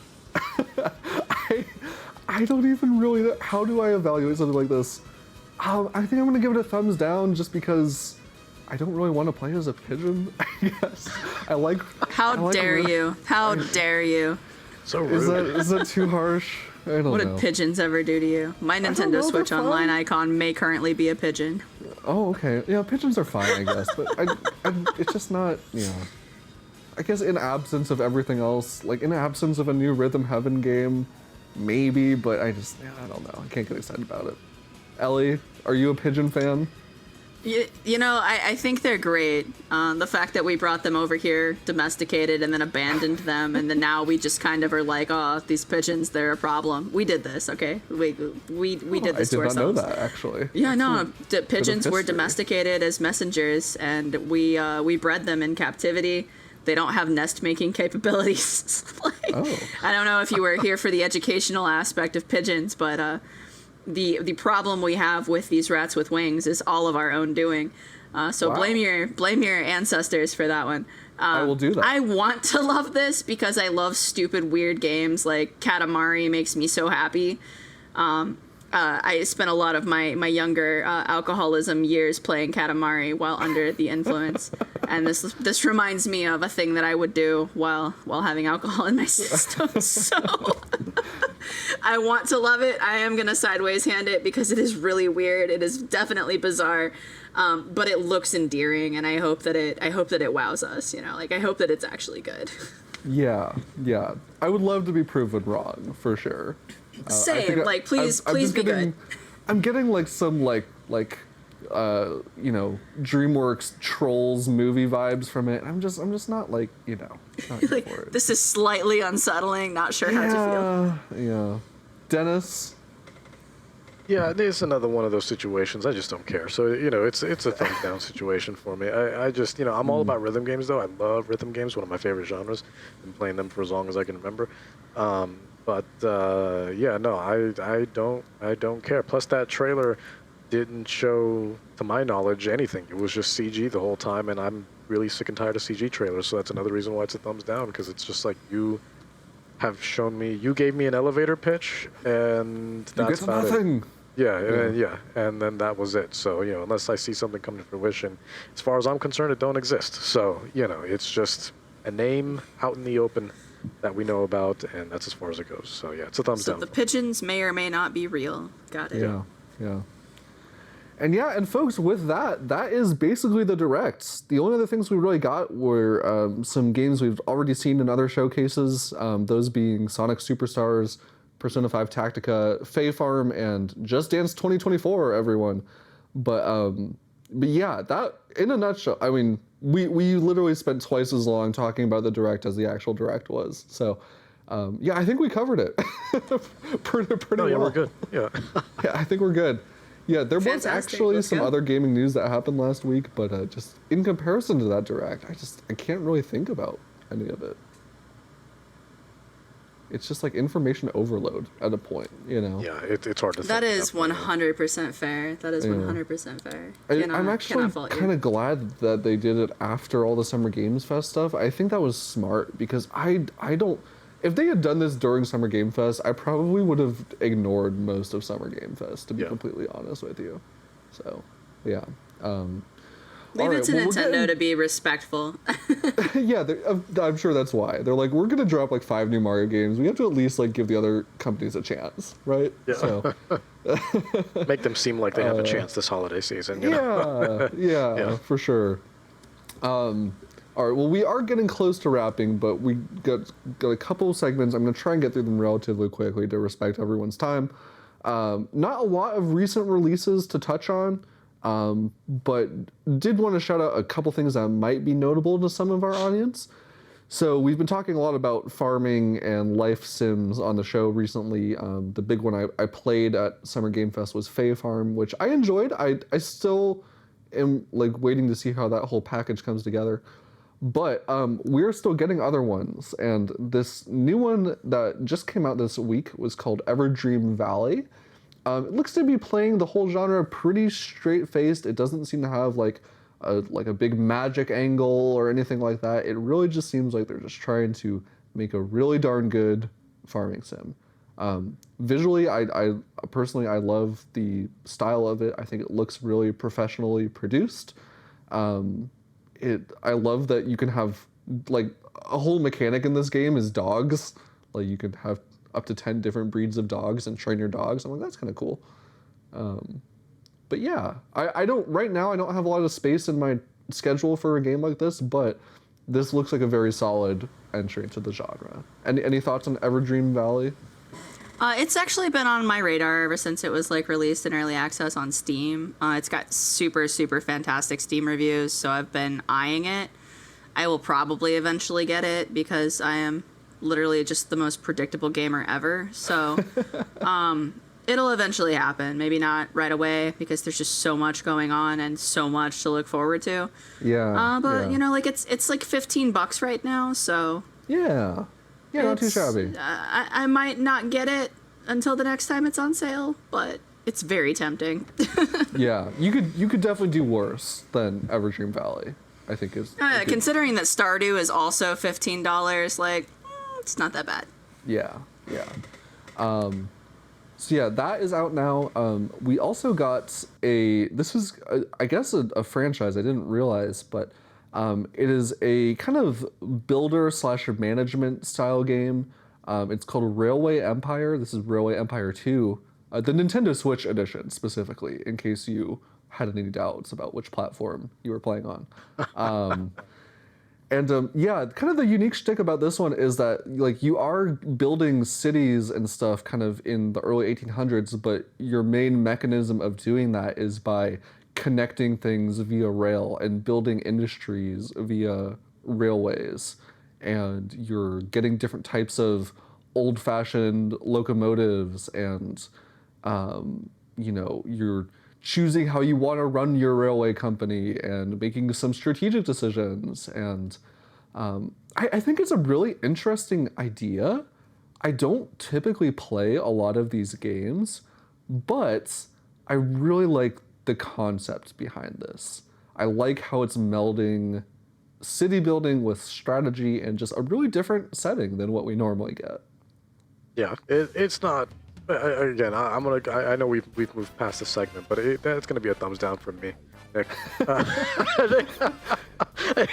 I don't even really know, how do I evaluate something like this? I think I'm gonna give it a thumbs down just because I don't really want to play as a pigeon, I guess. How dare you? How dare you? So rude. Is that too harsh? I don't know. What did pigeons ever do to you? My Nintendo Switch Online icon may currently be a pigeon. Oh, okay. Yeah, pigeons are fine, I guess, but it's just not, I guess in absence of everything else, like in absence of a new Rhythm Heaven game, maybe, but I don't know. I can't get excited about it. Ellie, are you a pigeon fan? You know, I think they're great. The fact that we brought them over here, domesticated, and then abandoned them, and then now we just kind of are like, oh, these pigeons, they're a problem. We did this, okay? We did this to ourselves. I did not know that, actually. Yeah, no, the pigeons were domesticated as messengers, and we bred them in captivity. They don't have nest-making capabilities. I don't know if you were here for the educational aspect of pigeons, but the problem we have with these rats with wings is all of our own doing. So wow. blame your ancestors for that one. I will do that. I want to love this because I love stupid, weird games like Katamari makes me so happy. I spent a lot of my younger alcoholism years playing Katamari while under the influence, and this reminds me of a thing that I would do while having alcohol in my system. So I want to love it. I am gonna sideways hand it because it is really weird. It is definitely bizarre, but it looks endearing, and I hope that it wows us. I hope that it's actually good. Yeah. I would love to be proven wrong for sure. Same. Please be good. I'm getting like some DreamWorks Trolls movie vibes from it. I'm just not not here for it. This is slightly unsettling. Not sure how to feel. Yeah. Dennis. Yeah, it's another one of those situations. I just don't care. So it's a thumbs down situation for me. I just I'm all about rhythm games though. I love rhythm games. One of my favorite genres. Been playing them for as long as I can remember. But I don't care. Plus, that trailer didn't show, to my knowledge, anything. It was just CG the whole time, and I'm really sick and tired of CG trailers. So that's another reason why it's a thumbs down, because it's just like you gave me an elevator pitch, and that's about it. Yeah, and then that was it. So unless I see something come to fruition, as far as I'm concerned, it don't exist. So it's just a name out in the open that we know about, and that's as far as it goes. So yeah, it's a thumbs down. So the pigeons may or may not be real. Got it. Yeah. And folks, with that is basically the directs. The only other things we really got were some games we've already seen in other showcases, those being Sonic Superstars, Persona 5 Tactica, Fae Farm, and Just Dance 2024, everyone. But yeah, that, in a nutshell, I mean, we literally spent twice as long talking about the direct as the actual direct was. So, I think we covered it pretty well. Yeah, we're good. Yeah. Yeah, I think we're good. Yeah, there was Fantastic. actually Let's some go. other gaming news that happened last week, but just in comparison to that direct, I can't really think about any of it. It's just like information overload at a point, Yeah, it's hard to. That is 100% fair. That is 100% fair. I'm actually kind of glad that they did it after all the Summer Games Fest stuff. I think that was smart because I don't. If they had done this during Summer Game Fest, I probably would have ignored most of Summer Game Fest, to be completely honest with you. So, yeah. Leave it to Nintendo to be respectful. Yeah, I'm sure that's why. They're like, we're gonna drop like 5 new Mario games. We have to at least like give the other companies a chance, right? Yeah. So Make them seem like they have a chance this holiday season. You know? Yeah, for sure. All right, well, we are getting close to wrapping, but we got a couple of segments. I'm going to try and get through them relatively quickly to respect everyone's time. Not a lot of recent releases to touch on, but did want to shout out a couple things that might be notable to some of our audience. So we've been talking a lot about farming and life sims on the show recently. The big one I played at Summer Game Fest was Fae Farm, which I enjoyed. I still am like waiting to see how that whole package comes together. But we're still getting other ones, and this new one that just came out this week was called Everdream Valley. It looks to be playing the whole genre pretty straight-faced. It doesn't seem to have like a big magic angle or anything like that. It really just seems like they're just trying to make a really darn good farming sim. Visually, I personally love the style of it. I think it looks really professionally produced. I love that you can have like a whole mechanic in this game is dogs. Like you can have up to 10 different breeds of dogs and train your dogs. I'm like, that's kind of cool. But yeah, I don't right now. I don't have a lot of space in my schedule for a game like this, but this looks like a very solid entry into the genre. Any thoughts on Everdream Valley? It's actually been on my radar ever since it was like released in early access on Steam. It's got super, super fantastic Steam reviews, so I've been eyeing it. I will probably eventually get it because I am literally just the most predictable gamer ever. So it'll eventually happen. Maybe not right away because there's just so much going on and so much to look forward to. Yeah. But you know, like it's like $15 right now, so yeah. Yeah, not too shabby. I might not get it until the next time it's on sale, but it's very tempting. Yeah, you could definitely do worse than Everdream Valley, I think is. Considering that Stardew is also $15, like it's not that bad. Yeah. So yeah, that is out now. We also got this is I guess a franchise I didn't realize, but it is a kind of builder/management style game. It's called Railway Empire. This is Railway Empire 2, the Nintendo Switch edition specifically, in case you had any doubts about which platform you were playing on. Yeah, kind of the unique shtick about this one is that like you are building cities and stuff kind of in the early 1800s, but your main mechanism of doing that is by connecting things via rail and building industries via railways. And you're getting different types of old-fashioned locomotives and, you're choosing how you want to run your railway company and making some strategic decisions. And I think it's a really interesting idea. I don't typically play a lot of these games, but I really like the concept behind this. I like how it's melding city building with strategy and just a really different setting than what we normally get. Yeah, it's not. Again, I know we've moved past the segment, but that's gonna be a thumbs down from me, Nick.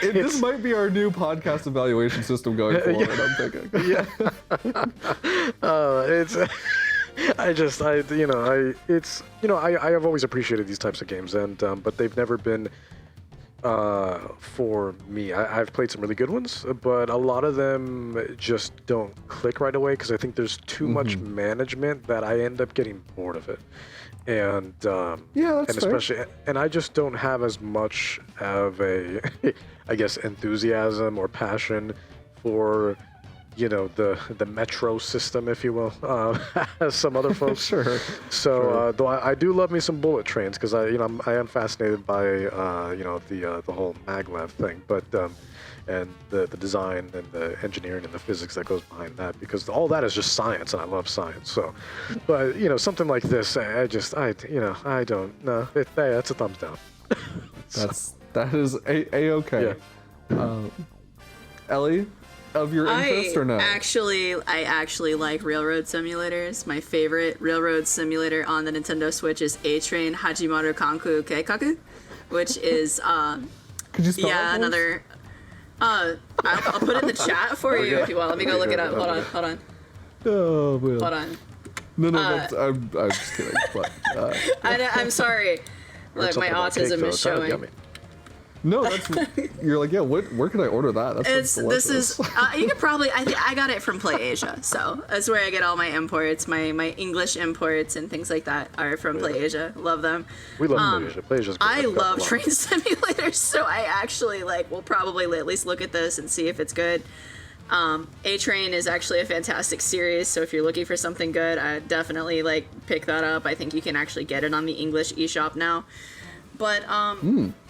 This might be our new podcast evaluation system going forward. Yeah. I'm thinking. Yeah. I have always appreciated these types of games, and but they've never been for me. I've played some really good ones, but a lot of them just don't click right away because I think there's too much management that I end up getting bored of it. And yeah, that's and especially fair. And I just don't have as much of a I guess enthusiasm or passion for the metro system, if you will, as some other folks. Sure. So though I do love me some bullet trains because I am fascinated by the whole maglev thing, but and the design and the engineering and the physics that goes behind that, because all that is just science and I love science. So, but something like this, I don't know. That's a thumbs down. That is a-okay. Yeah. Ellie, of your interest or no? I actually like railroad simulators. My favorite railroad simulator on the Nintendo Switch is A-Train Hajimaru Kanku Keikaku. which is Could you spell it for us? another. I'll put it in the chat for you if you want. Let me go look it up. Hold on. Oh, man. Hold on. No, I'm just kidding. But, I'm sorry. Look, my autism is showing. no, you're like, yeah. Where can I order that? This is you could probably. I got it from PlayAsia, so that's where I get all my imports, my English imports and things like that are from PlayAsia. Love them. We love PlayAsia. PlayAsia's great. I love train simulators, so I actually will probably at least look at this and see if it's good. A-Train is actually a fantastic series, so if you're looking for something good, I definitely pick that up. I think you can actually get it on the English eShop now. But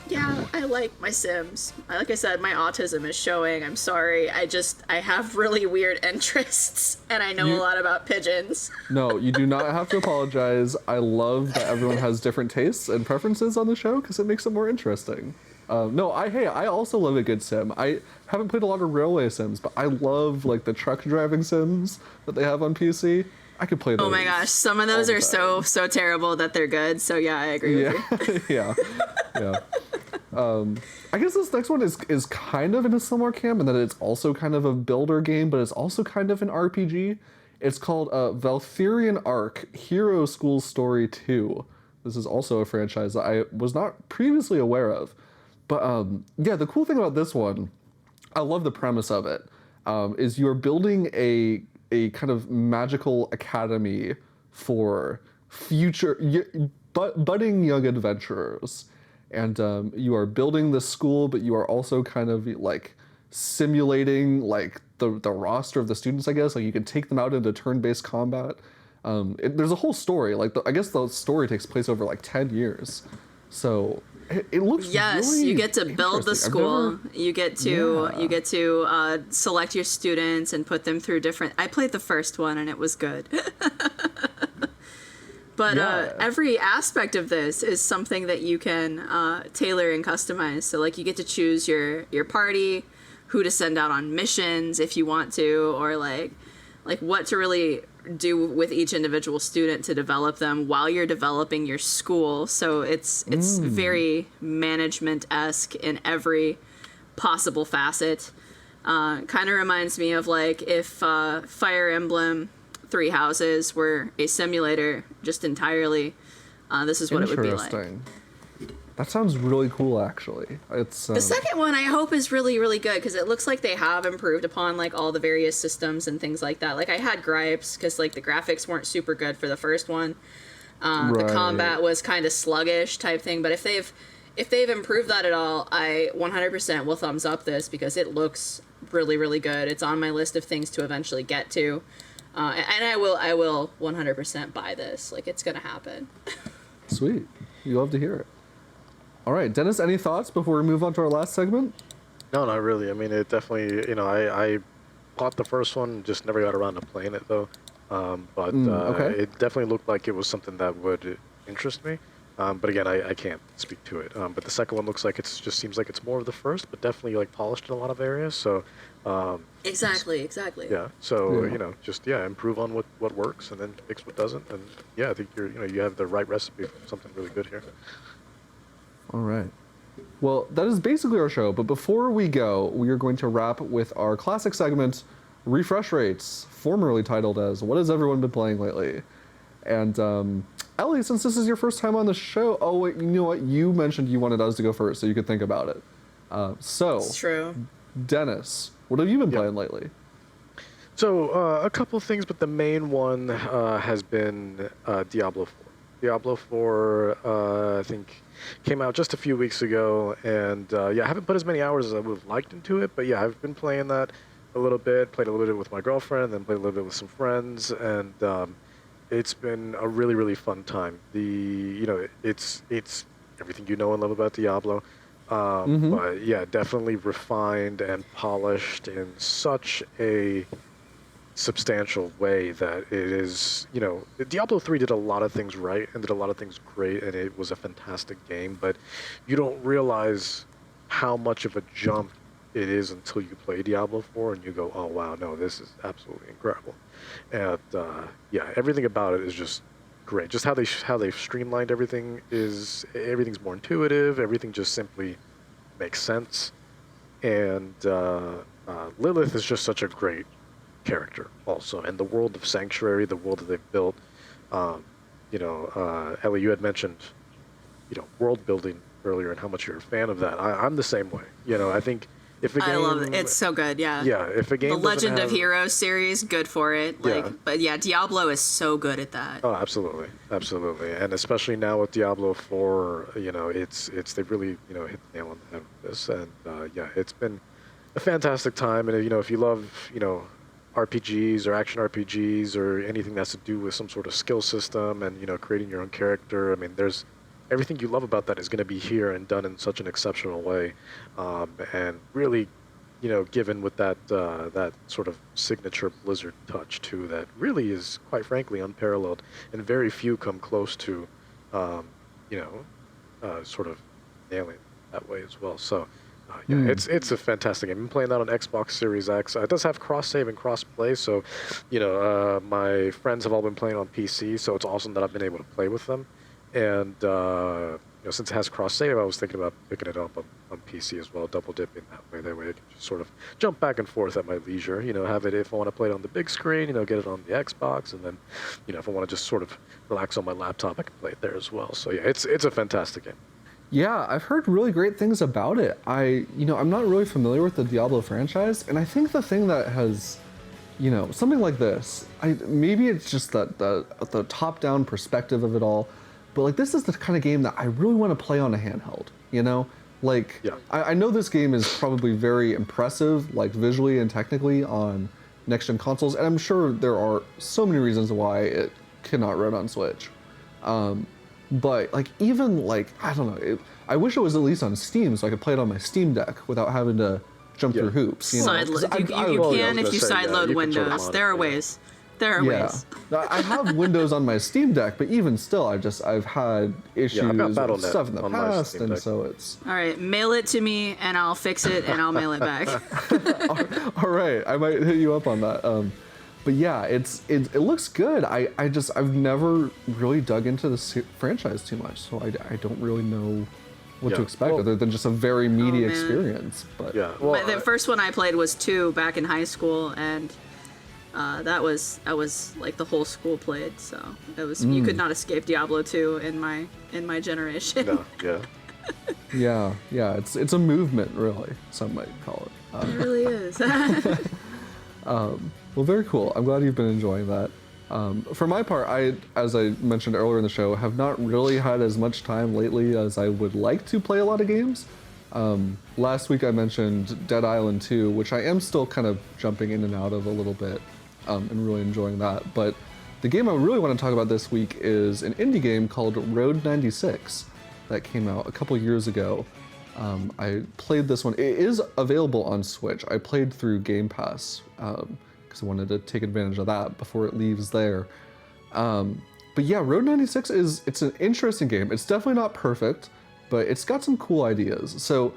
yeah, I like my Sims. Like I said, my autism is showing. I'm sorry. I have really weird interests, and I know a lot about pigeons. No, you do not have to apologize. I love that everyone has different tastes and preferences on the show because it makes it more interesting. I also love a good sim. I haven't played a lot of railway sims, but I love the truck driving sims that they have on PC. I could play those. Oh my gosh, some of those are so terrible that they're good. So yeah, I agree with you. yeah. I guess this next one is kind of in a similar camp in that it's also kind of a builder game, but it's also kind of an RPG. It's called Valtherian Arc Hero School Story 2. This is also a franchise that I was not previously aware of. But yeah, the cool thing about this one, I love the premise of it, is you're building a kind of magical academy for future budding young adventurers. And you are building this school, but you are also kind of simulating the roster of the students, I guess. You can take them out into turn-based combat. There's a whole story. I guess the story takes place over 10 years. So it looks really you get to build the school. You get to select your students and put them through different. I played the first one and it was good. But every aspect of this is something that you can tailor and customize. So you get to choose your party, who to send out on missions if you want to, or what to really do with each individual student to develop them while you're developing your school. So it's very management-esque in every possible facet. Kind of reminds me of if Fire Emblem 3 Houses were a simulator just entirely. This is what it would be like. That sounds really cool, actually. It's the second one I hope is really, really good because it looks like they have improved upon all the various systems and things like that. I had gripes because the graphics weren't super good for the first one. The combat was kind of sluggish type thing. But if they've improved that at all, I 100% will thumbs up this because it looks really, really good. It's on my list of things to eventually get to. And I will 100% buy this. It's gonna happen. Sweet. You love to hear it. All right, Dennis, any thoughts before we move on to our last segment? No, not really. I mean, it definitely, I bought the first one, just never got around to playing it, though. But it definitely looked like it was something that would interest me. But again, I can't speak to it. But the second one looks like just seems like it's more of the first, but definitely polished in a lot of areas. So Exactly. yeah. So improve on what works and then fix what doesn't. And yeah, I think you have the right recipe for something really good here. All right. Well, that is basically our show. But before we go, we are going to wrap with our classic segment, Refresh Rates, formerly titled as What Has Everyone Been Playing Lately? And Ellie, since this is your first time on the show, wait, you know what? You mentioned you wanted us to go first, so you could think about it. It's true. Dennis, what have you been playing lately? So a couple of things, but the main one has been Diablo 4. Diablo 4, I think, came out just a few weeks ago, and I haven't put as many hours as I would have liked into it, but yeah, I've been playing that a little bit, played a little bit with my girlfriend, then played a little bit with some friends, and it's been a really, really fun time. It's everything you know and love about Diablo, but yeah, definitely refined and polished in such a substantial way that it is, Diablo 3 did a lot of things right and did a lot of things great, and it was a fantastic game, but you don't realize how much of a jump it is until you play Diablo 4 and you go, oh wow, no, this is absolutely incredible. And everything about it is just great. Just how they've streamlined everything's more intuitive. Everything just simply makes sense, and Lilith is just such a great character also, and the world of Sanctuary, the world that they've built. Ellie, you had mentioned, world building earlier and how much you're a fan of that. I'm the same way. I think if a game, I love it. It's so good. Yeah. Yeah. If a game, the Legend of Heroes series, good for it. But yeah, Diablo is so good at that. Oh, absolutely, and especially now with Diablo 4, they really hit the nail on the head with this, and it's been a fantastic time. And if you love RPGs or action RPGs or anything that's to do with some sort of skill system and creating your own character, I mean, there's everything you love about that is going to be here and done in such an exceptional way, and really given with that sort of signature Blizzard touch too, that really is quite frankly unparalleled, and very few come close to sort of nailing it that way as well. So it's a fantastic game. I'm playing that on Xbox Series X. It does have cross save and cross play, so my friends have all been playing on PC, so it's awesome that I've been able to play with them. And since it has cross save, I was thinking about picking it up on PC as well, double dipping that way. That way I can just sort of jump back and forth at my leisure. Have it if I want to play it on the big screen, get it on the Xbox, and then if I want to just sort of relax on my laptop, I can play it there as well. So yeah, it's a fantastic game. Yeah, I've heard really great things about it. I'm not really familiar with the Diablo franchise, and I think the thing that has, something like this, maybe it's just the top-down perspective of it all, but like this is the kind of game that I really want to play on a handheld. I know this game is probably very impressive, like visually and technically on next-gen consoles, and I'm sure there are so many reasons why it cannot run on Switch. But even I don't know, I wish it was at least on Steam so I could play it on my Steam Deck without having to jump through hoops. You can if you sideload Windows. There are ways. There are ways. I have Windows on my Steam Deck, but even still, I've had issues with stuff in the past, and so it's. All right, mail it to me, and I'll fix it, and I'll mail it back. All right, I might hit you up on that. But yeah, it looks good. I've never really dug into this franchise too much, so I don't really know what to expect other than just a very meaty experience. But the first one I played was 2 back in high school, and that was like the whole school played. So it was you could not escape Diablo 2 in my generation. No, yeah. Yeah. It's a movement, really. Some might call it. It really is. Well, very cool. I'm glad you've been enjoying that. For my part, as I mentioned earlier in the show, have not really had as much time lately as I would like to play a lot of games. Last week I mentioned Dead Island 2, which I am still kind of jumping in and out of a little bit, and really enjoying that. But the game I really want to talk about this week is an indie game called Road 96 that came out a couple years ago. I played this one. It is available on Switch. I played through Game Pass because I wanted to take advantage of that before it leaves there. But yeah, Road 96 it's an interesting game. It's definitely not perfect, but it's got some cool ideas. So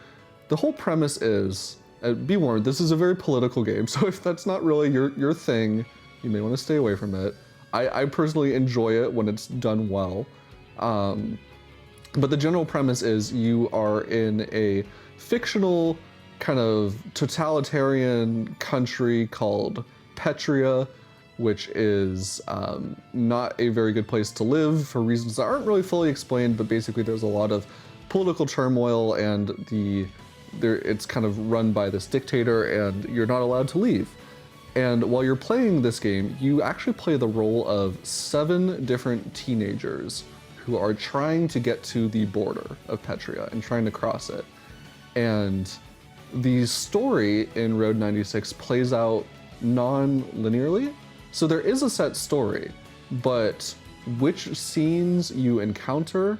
the whole premise is, be warned, this is a very political game, so if that's not really your thing, you may want to stay away from it. I personally enjoy it when it's done well. But the general premise is you are in a fictional kind of totalitarian country called Petria, which is not a very good place to live for reasons that aren't really fully explained, but basically there's a lot of political turmoil, and it's kind of run by this dictator, and you're not allowed to leave. And while you're playing this game, you actually play the role of 7 different teenagers who are trying to get to the border of Petria and trying to cross it. And the story in Road 96 plays out non-linearly. So there is a set story, but which scenes you encounter,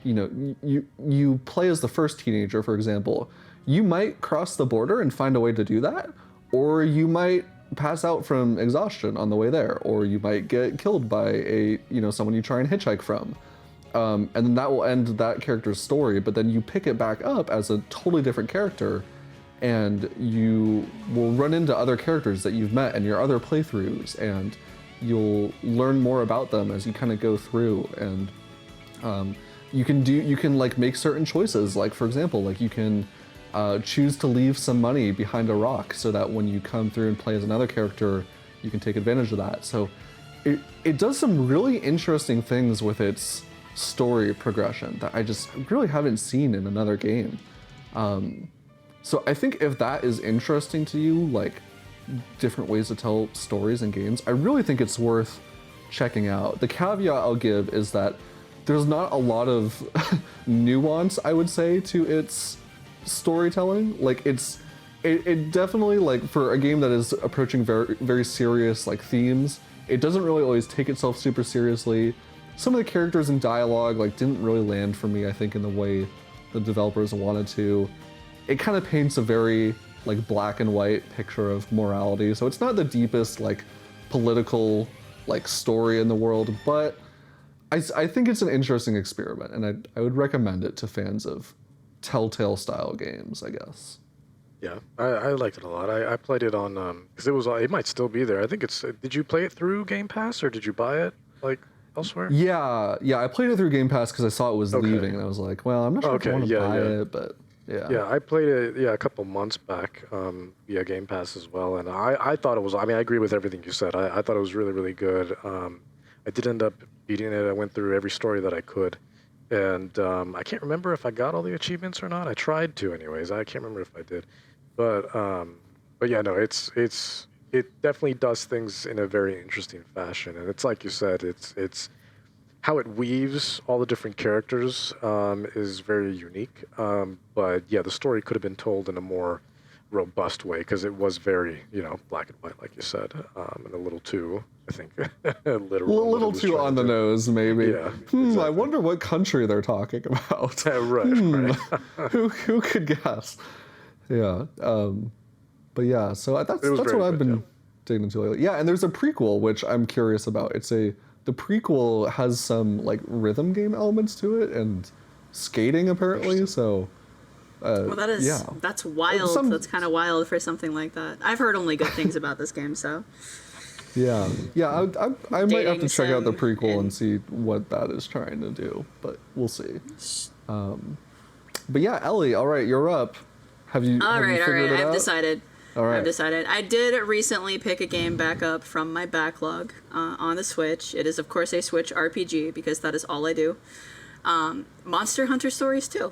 you play as the first teenager, for example. You might cross the border and find a way to do that, or you might pass out from exhaustion on the way there, or you might get killed by someone you try and hitchhike from. And then that will end that character's story, but then you pick it back up as a totally different character, and you will run into other characters that you've met in your other playthroughs, and you'll learn more about them as you kind of go through, and you can like make certain choices. Like for example, like you can choose to leave some money behind a rock so that when you come through and play as another character, you can take advantage of that. So it does some really interesting things with its story progression that I just really haven't seen in another game. So I think if that is interesting to you, like different ways to tell stories in games, I really think it's worth checking out. The caveat I'll give is that there's not a lot of nuance, I would say, to its storytelling. Like it definitely, like for a game that is approaching very, very serious like themes, it doesn't really always take itself super seriously. Some of the characters and dialogue like didn't really land for me, I think, in the way the developers wanted to. It kind of paints a very like black and white picture of morality. So it's not the deepest like political like story in the world, but I think it's an interesting experiment, and I would recommend it to fans of Telltale style games, I guess. Yeah, I liked it a lot. I played it on because it might still be there. I think it's. Did you play it through Game Pass or did you buy it like elsewhere? Yeah, I played it through Game Pass because I saw it was leaving, and I was like, well, I'm not sure if I want to buy it, but yeah. Yeah, I played it a couple months back via Game Pass as well, and I thought it was. I mean, I agree with everything you said. I thought it was really, really good. I did end up beating it. I went through every story that I could. And I can't remember if I got all the achievements or not. I tried to anyways. I can't remember if I did. But yeah, no, it definitely does things in a very interesting fashion. And it's like you said, it's how it weaves all the different characters is very unique. But yeah, the story could have been told in a more robust way because it was very, black and white, like you said, and a little too, I think, literal. A little too on the nose, maybe. Yeah. Exactly. I wonder what country they're talking about. Right. Who could guess? Yeah. But yeah, so that's what I've been digging into lately. Yeah, and there's a prequel which I'm curious about. The prequel has some like rhythm game elements to it and skating apparently. So. Well, that's wild. That's kind of wild for something like that. I've heard only good things about this game, so. Yeah. I might have to check out the prequel and see what that is trying to do, but we'll see. But yeah, Ellie, all right, you're up. Have you figured it out? I've decided. All right. I've decided. I did recently pick a game back up from my backlog on the Switch. It is, of course, a Switch RPG because that is all I do. Monster Hunter Stories 2.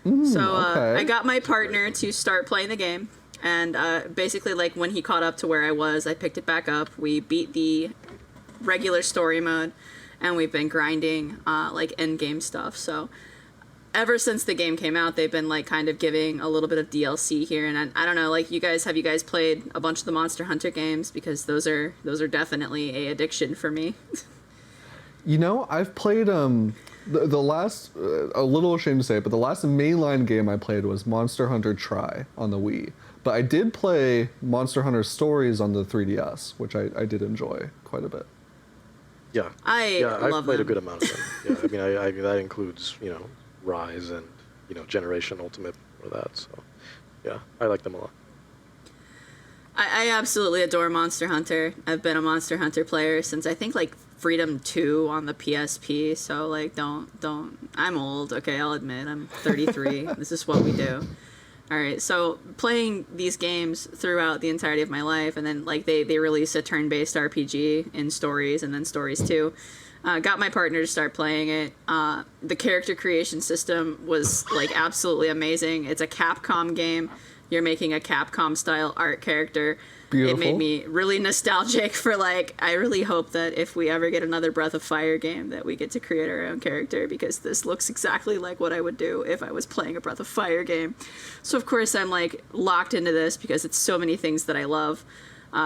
I got my partner to start playing the game, and basically, like, when he caught up to where I was, I picked it back up. We beat the regular story mode, and we've been grinding, like, end-game stuff. So, ever since the game came out, they've been, like, kind of giving a little bit of DLC here, and I don't know, like, have you guys played a bunch of the Monster Hunter games? Because those are definitely a addiction for me. I've played, the last, a little ashamed to say it, but the last mainline game I played was Monster Hunter Tri on the Wii. But I did play Monster Hunter Stories on the 3DS, which I did enjoy quite a bit. Yeah. I've played a good amount of them. Yeah, I mean, that includes, Rise and, Generation Ultimate for that. So, yeah, I like them a lot. I absolutely adore Monster Hunter. I've been a Monster Hunter player since I think like Freedom 2 on the PSP. So like don't I'm old, okay, I'll admit. I'm 33. This is what we do. All right. So playing these games throughout the entirety of my life, and then like they release a turn-based RPG in Stories and then Stories 2. Got my partner to start playing it. The character creation system was like absolutely amazing. It's a Capcom game. You're making a Capcom-style art character. Beautiful. It made me really nostalgic for, like, I really hope that if we ever get another Breath of Fire game that we get to create our own character, because this looks exactly like what I would do if I was playing a Breath of Fire game. So, of course, I'm, like, locked into this because it's so many things that I love.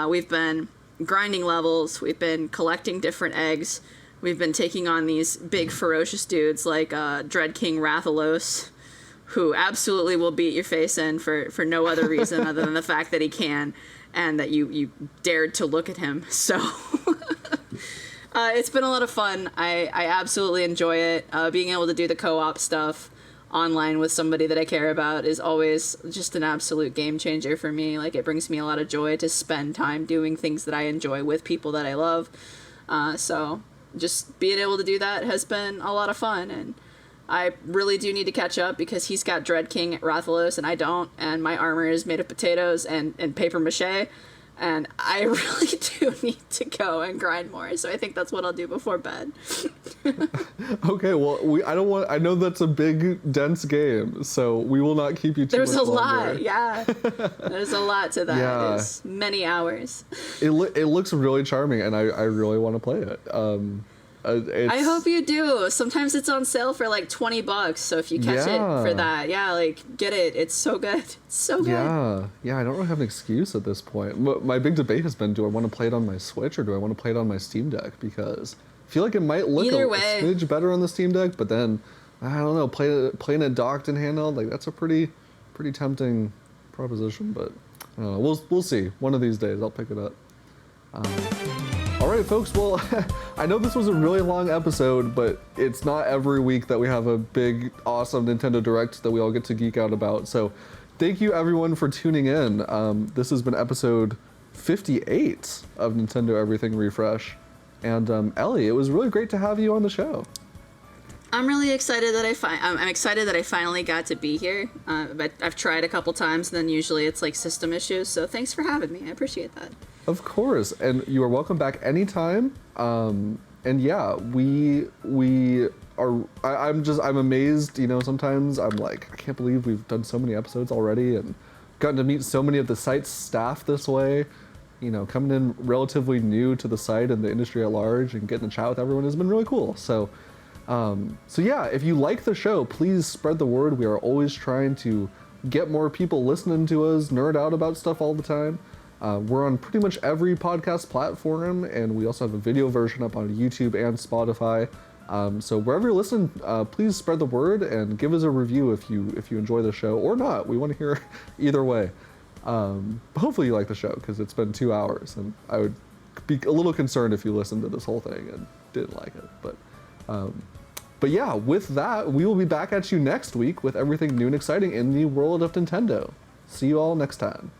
We've been grinding levels. We've been collecting different eggs. We've been taking on these big, ferocious dudes like Dread King Rathalos, who absolutely will beat your face in for no other reason other than the fact that he can, and that you dared to look at him. So it's been a lot of fun. I absolutely enjoy it. Being able to do the co-op stuff online with somebody that I care about is always just an absolute game changer for me. Like, it brings me a lot of joy to spend time doing things that I enjoy with people that I love. So just being able to do that has been a lot of fun, and I really do need to catch up because he's got Dread King Rathalos and I don't, and my armor is made of potatoes and paper mache, and I really do need to go and grind more. So I think that's what I'll do before bed. Okay, well, I know that's a big, dense game, so we will not keep you too There's much a lot, longer. yeah. There's a lot to that. Yeah. It's many hours. It looks really charming, and I really want to play it. I hope you do. Sometimes it's on sale for like $20, so if you catch it for that, like, get it. It's so good. It's so good. Yeah, I don't really have an excuse at this point. My big debate has been, do I want to play it on my Switch or do I want to play it on my Steam Deck? Because I feel like it might look a smidge better on the Steam Deck, but then, I don't know, playing it docked and handheld, like, that's a pretty tempting proposition, but I don't know. We'll see. One of these days, I'll pick it up. All right, folks, well, I know this was a really long episode, but it's not every week that we have a big, awesome Nintendo Direct that we all get to geek out about. So thank you, everyone, for tuning in. This has been episode 58 of Nintendo Everything Refresh. And Ellie, it was really great to have you on the show. I'm really excited that I'm excited that I finally got to be here. But I've tried a couple times, and then usually it's like system issues. So thanks for having me. I appreciate that. Of course, and you are welcome back anytime. And yeah, I'm amazed. You know, sometimes I'm like, I can't believe we've done so many episodes already and gotten to meet so many of the site's staff this way. You know, coming in relatively new to the site and the industry at large and getting to chat with everyone has been really cool. So yeah, if you like the show, please spread the word. We are always trying to get more people listening to us nerd out about stuff all the time. We're on pretty much every podcast platform, and we also have a video version up on YouTube and Spotify. So wherever you're listening, please spread the word and give us a review if you enjoy the show or not. We want to hear either way. Hopefully you like the show, because it's been 2 hours, and I would be a little concerned if you listened to this whole thing and didn't like it. But yeah, with that, we will be back at you next week with everything new and exciting in the world of Nintendo. See you all next time.